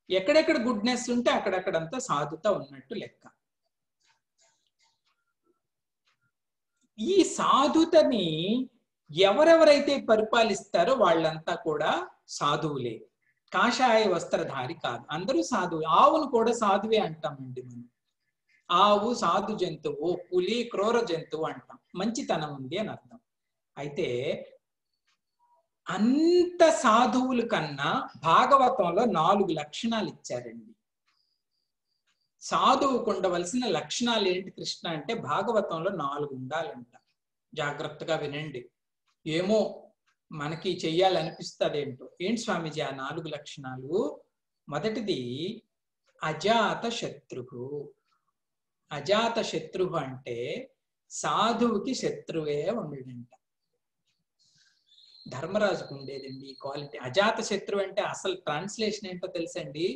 Speaker 1: ఎక్కడెక్కడ గుడ్నెస్ ఉంటే అక్కడక్కడంతా సాధుత ఉన్నట్టు లెక్క. ఈ సాధుతని ఎవరెవరైతే పరిపాలిస్తారో వాళ్ళంతా కూడా సాధువులే, కాషాయ వస్త్రధారి కాదు. అందరూ సాధువు. ఆవును కూడా సాధువే అంటామండి మనం. ఆవు సాధు జంతువు, పులి క్రూర జంతువు అంటాం, మంచితనం ఉంది అని అర్థం. అయితే అంత సాధువుల కన్నా భాగవతంలో 4 లక్షణాలు ఇచ్చారండి. సాధువుకు ఉండవలసిన లక్షణాలు ఏంటి కృష్ణ అంటే భాగవతంలో 4 ఉండాలంట. జాగ్రత్తగా వినండి. ఏమో మనకి చెయ్యాలనిపిస్తుంది ఏంటో. ఏంటి స్వామీజీ ఆ 4 లక్షణాలు? మొదటిది అజాత శత్రువు. అజాత శత్రువు అంటే సాధువుకి శత్రువే ఉండడంట. ధర్మరాజుకు ఉండేదండి ఈ క్వాలిటీ. అజాత శత్రువు అంటే అసలు ట్రాన్స్లేషన్ ఏంటో తెలుసండి?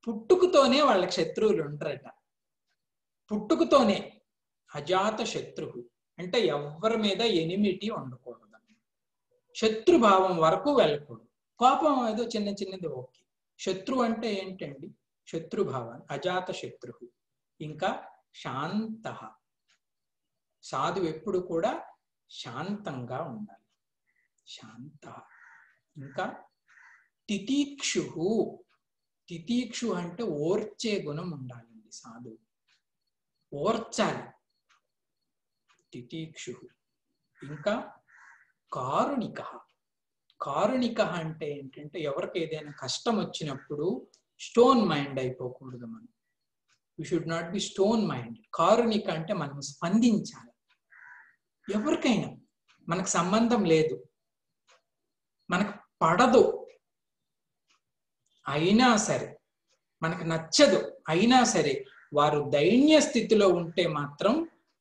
Speaker 1: పుట్టుకతోనే వాళ్ళకి శత్రువులు ఉంటారట. పుట్టుకతోనే అజాత శత్రువు అంటే ఎవరి మీద ఎనిమిటీ ఉండకూడదు, శత్రుభావం వరకు వెళ్ళకూడదు. కోపం ఏదో చిన్న చిన్నది ఓకే. శత్రువు అంటే ఏంటండి? శత్రుభావం, అజాత శత్రువు. ఇంకా శాంత. సాధువు ఎప్పుడు కూడా శాంతంగా ఉండాలి, శాంత. ఇంకా తితీక్షు. తితీక్షు అంటే ఓర్చే గుణం ఉండాలండి సాధువు, ఓర్చాలి, తితీక్షు. ఇంకా కారుణిక. కారుణిక అంటే ఏంటంటే ఎవరికి ఏదైనా కష్టం వచ్చినప్పుడు స్టోన్ మైండ్ అయిపోకూడదు మనం. We should not be stone mind. కారుణిక అంటే మనం స్పందించాలి. ఎవరికైనా మనకు సంబంధం లేదు, మనకు పడదు అయినా సరే, మనకు నచ్చదు అయినా సరే, వారు దైన్య స్థితిలో ఉంటే మాత్రం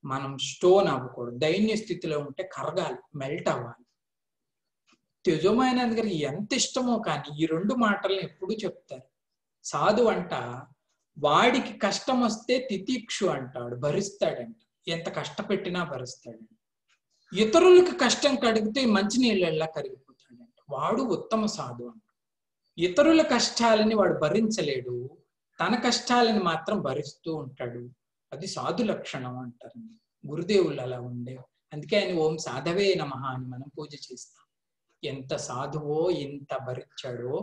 Speaker 1: మనం స్టోన్ అవ్వకూడదు. దైన్య స్థితిలో ఉంటే కరగాలి, మెల్ట్ అవ్వాలి. తేజోమాయనాథ్ గారికి ఎంత ఇష్టమో కానీ ఈ 2 మాటలను ఎప్పుడు చెప్తారు. సాధు అంట వాడికి కష్టం వస్తే తితీక్షు అంటాడు, భరిస్తాడంట, ఎంత కష్టపెట్టినా భరిస్తాడంట. ఇతరులకు కష్టం కడిగితే మంచినీళ్ళలా కరిగిపోతాడంట, వాడు ఉత్తమ సాధు అంట. ఇతరుల కష్టాలని వాడు భరించలేడు, తన కష్టాలని మాత్రం భరిస్తూ ఉంటాడు. అది సాధు లక్షణం అంటారు. గురుదేవులు అలా ఉండే, అందుకే ఆయన ఓం సాధవే నమః అని మనం పూజ చేస్తాం. ఎంత సాధువో ఎంత భరించాడో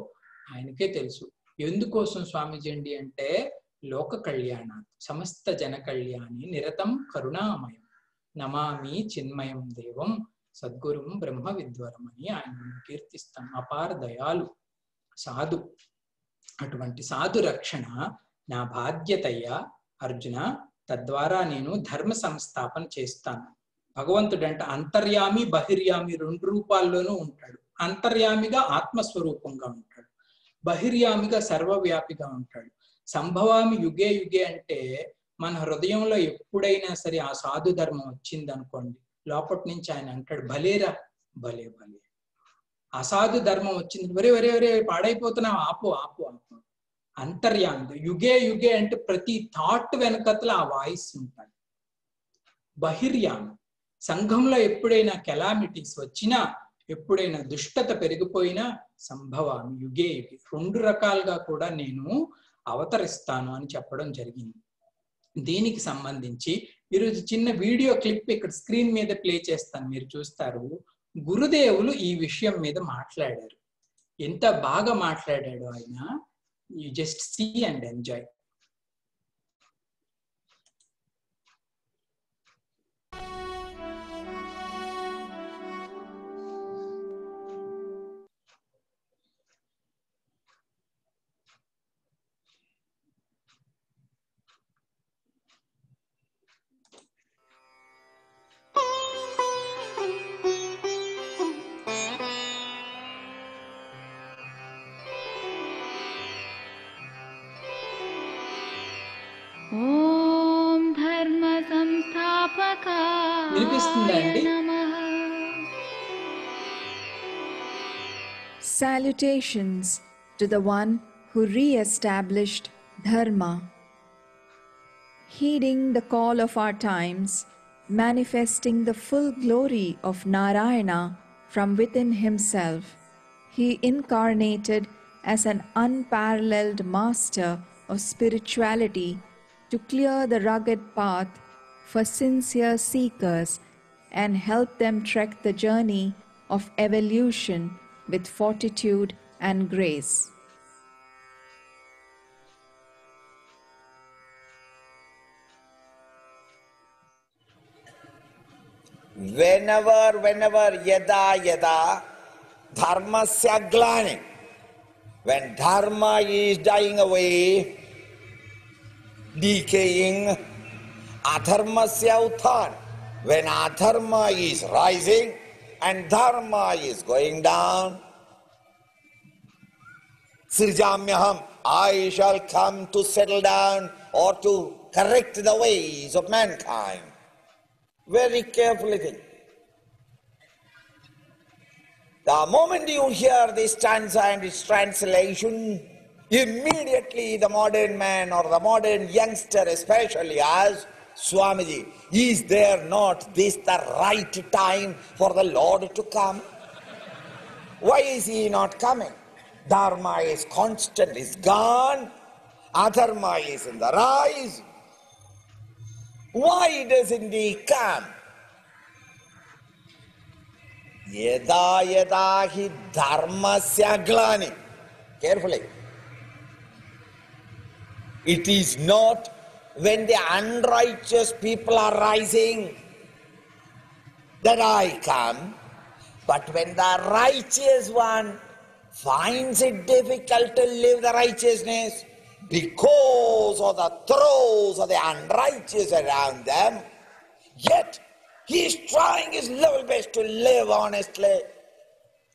Speaker 1: ఆయనకే తెలుసు. ఎందుకోసం స్వామీజీ అండి అంటే లోక కళ్యాణాత్ సమస్త జన కళ్యాణి నిరతం కరుణామయం నమామి చిన్మయం దేవం సద్గురుం బ్రహ్మ విద్వరం అని ఆయన కీర్తిస్తాం. అపార దయాలు సాధు. అటువంటి సాధు రక్షణ నా బాధ్యతయ్యా అర్జున. తద్వారా నేను ధర్మ సంస్థాపన చేస్తాను. భగవంతుడంట అంతర్యామి బహిర్యామి 2 రూపాల్లోనూ ఉంటాడు. అంతర్యామిగా ఆత్మస్వరూపంగా ఉంటాడు, బహిర్యామిగా సర్వవ్యాపిగా ఉంటాడు. సంభవామి యుగే యుగే అంటే మన హృదయంలో ఎప్పుడైనా సరే ఆ సాధు ధర్మం వచ్చింది అనుకోండి, లోపటి నుంచి ఆయన అంటాడు భలేరా, భలే భలే. అసాధు ధర్మం వచ్చింది, వరే వరే వరే పాడైపోతున్నావు, ఆపు ఆపు ఆపు. అంతర్యామి యుగే యుగే అంటే ప్రతి థాట్ వెనకతల ఆ వాయిస్ ఉంటాడు. బహిర్యామి సంఘంలో ఎప్పుడైనా కెలామిటీస్ వచ్చినా, ఎప్పుడైనా దుష్టత పెరిగిపోయినా సంభవామి యుగే యుగే 2 రకాలుగా కూడా నేను అవతరిస్తాను అని చెప్పడం జరిగింది. దీనికి సంబంధించి ఈరోజు చిన్న వీడియో క్లిప్ ఇక్కడ స్క్రీన్ మీద ప్లే చేస్తాను, మీరు చూస్తారు. గురుదేవులు ఈ విషయం మీద మాట్లాడారు. ఎంత బాగా మాట్లాడాడు ఆయన. You just see and enjoy.
Speaker 2: ఓం ధర్మ సంస్థాపకాయ నమః.
Speaker 3: Salutations to the one who re-established Dharma. heeding the call of our times, manifesting the full glory of Narayana from within himself, he incarnated as an unparalleled master of spirituality to clear the rugged path for sincere seekers and help them trek the journey of evolution with fortitude and grace.
Speaker 4: Whenever, yada, dharmasya glani. When dharma is dying away, decaying, adharmasya uthan. When adharma is rising and dharma is going down, srijamyaham, I shall come to settle down or to correct the ways of mankind. Very carefully think. The moment you hear this stanza and its translation, immediately the modern man or the modern youngster especially asks, Swamiji, is there not this the right time for the Lord to come? Why is he not coming? Dharma is constant, is gone. Adharma is in the rise. Why doesn't he come? Yada hi dharmasya glani. Carefully. It is not when the unrighteous people are rising that I come, but when the righteous one finds it difficult to live the righteousness because of the throes of the unrighteous around them, yet he is trying his level best to live honestly,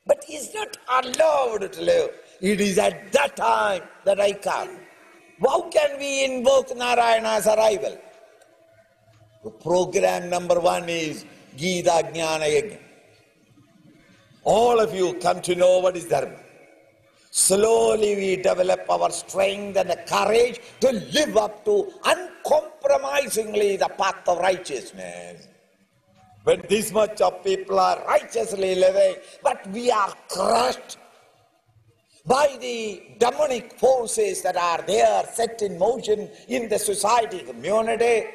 Speaker 4: but he is not allowed to live. It is at that time that I come. How can we invoke Narayana's arrival? The program number 1 is Gita Jnana Yajna. All of you come to know what is Dharma. Slowly we develop our strength and the courage to live up to uncompromisingly the path of righteousness. When this much of people are righteously living, but we are crushed by the demonic forces that are there set in motion in the society community,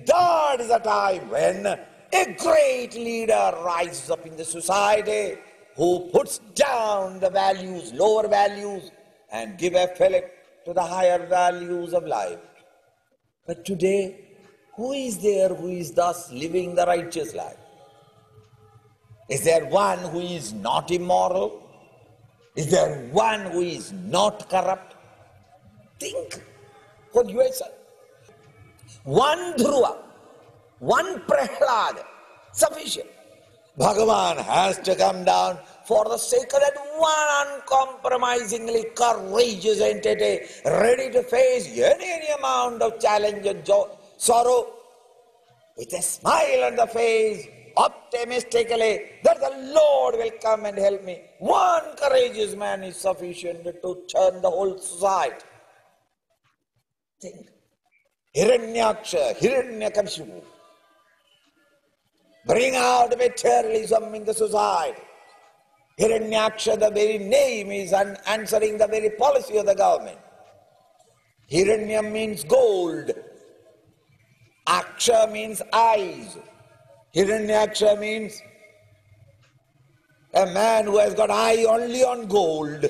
Speaker 4: that is the time when a great leader rises up in the society who puts down the values, lower values, and give a fillip to the higher values of life. But today, who is there who is thus living the righteous life? Is there one who is not immoral? Is there one who is not corrupt? Think for yourself. One Dhruva, one Prahlad, sufficient. Bhagavan has to come down for the sake of that one uncompromisingly courageous entity, ready to face any amount of challenge and sorrow, with a smile on the face, optimistically, that the Lord will come and help me. One courageous man is sufficient to turn the whole society. Think. Hiranyaksha, Hiranyakashipu. Bring out materialism in the society. Hiranyaksha, the very name, is answering the very policy of the government. Hiranyam means gold. Aksha means eyes. Hiranyaksha means a man who has got eye only on gold.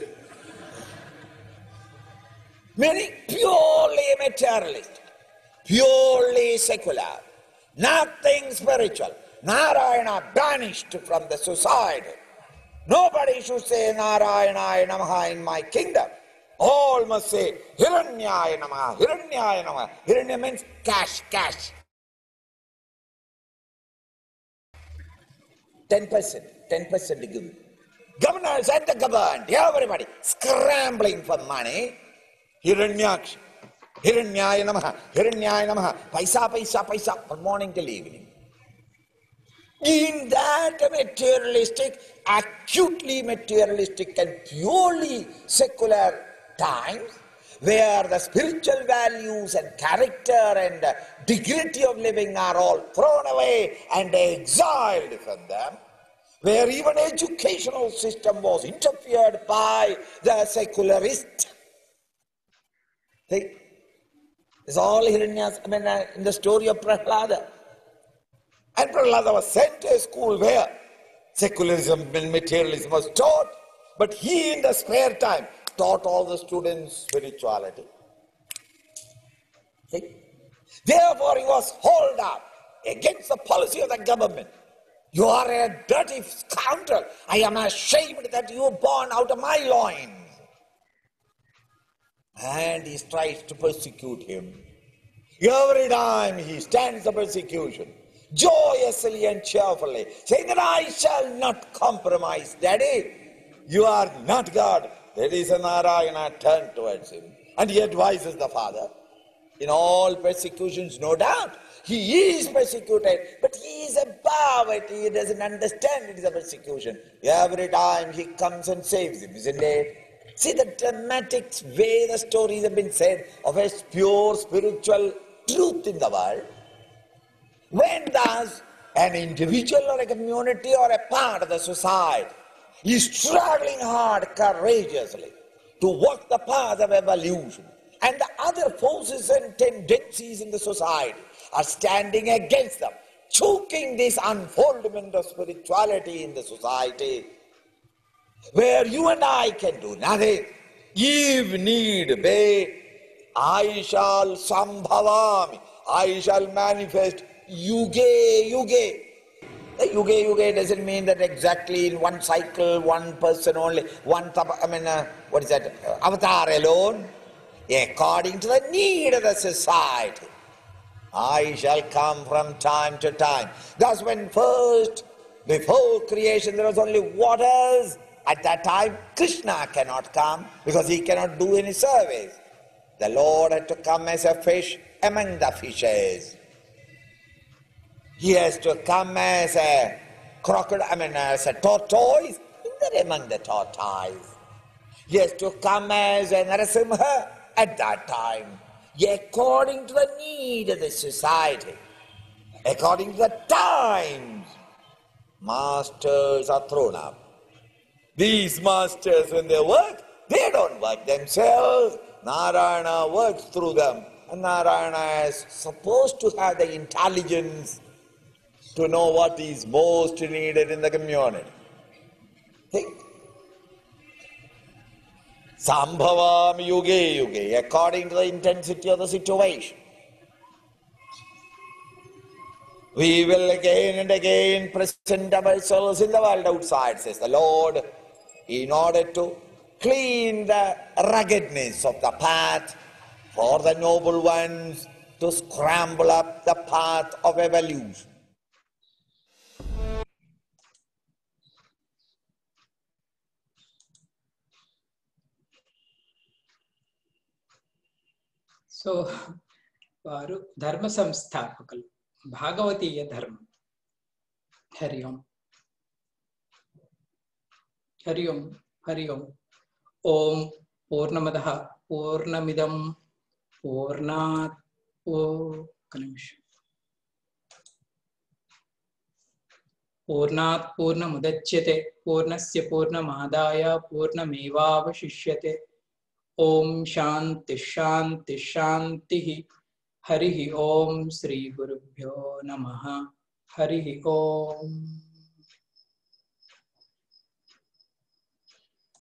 Speaker 4: Meaning purely materialist, purely secular, nothing spiritual. Narayana banished from the society. Nobody should say Narayana Namaha in my kingdom. All must say Hiranyaya Namaha, Hiranyaya Namaha. Hiranya means cash, cash. 10% to give. Governors and the governed, everybody scrambling for money. Hiranyaksha, Hiranyaya Namaha, Hiranyaya Namaha. Paisa, paisa, paisa, from morning till evening. In that materialistic, acutely materialistic and purely secular times, where the spiritual values and character and dignity of living are all thrown away and exiled from them, where even educational system was interfered by the secularist. See, it's all Hiranya's, in the story of Prahlada. And Prahlada was sent to a school where secularism and materialism was taught, but he in the spare time taught all the students spirituality. See? Therefore he was hauled up against the policy of the government. You are a dirty scoundrel. I am ashamed that you were born out of my loins. And he tries to persecute him. Every time he stands the persecution, joyously and cheerfully, saying that I shall not compromise, Daddy. You are not God. That is Narayana turned towards him. And he advises the father. In all persecutions, no doubt, he is persecuted, but he is above it. He doesn't understand it is a persecution. Every time he comes and saves him, isn't it? See the dramatic way the stories have been said of a pure spiritual truth in the world. When thus an individual or a community or a part of the society is struggling hard, courageously to walk the path of evolution, and the other forces and tendencies in the society are standing against them, choking this unfoldment of spirituality in the society, where you and I can do nothing. If need be, I shall sambhavami, I shall manifest yuge yuge. The yuge yuge doesn't mean that exactly in one cycle, one person only, avatar alone. According to the need of the society, I shall come from time to time. Thus when first, before creation, there was only waters, at that time Krishna cannot come because he cannot do any service. The Lord had to come as a fish among the fishes. He has to come as a crocodile, as a tortoise among the tortoise. He has to come as a Narasimha at that time, according to the need of the society, according to the times, masters are thrown up. These masters, when they work, they don't work themselves. Narayana works through them. And Narayana is supposed to have the intelligence to know what is most needed in the community. Think. Sambhavam yuge yuge, according to the intensity of the situation. We will again and again present ourselves in the world outside, says the Lord, in order to clean the ruggedness of the path for the noble ones to scramble up the path of evolution.
Speaker 1: So వారు ధర్మ సంస్థాపకులు, భాగవతీయ ధర్మం. హరి ఓం హరి ఓం హరి ఓం. ఓం పూర్ణమదః పూర్ణమిదం పూర్ణాత్ పూర్ణాత్ పూర్ణముదచ్యతే పూర్ణస్య పూర్ణమాదాయ పూర్ణమేవావశిష్యతే. ఓం శాంతి శాంతి శాంతి. హరి ఓం. శ్రీ గురుభ్యో నమః. హరి ఓం.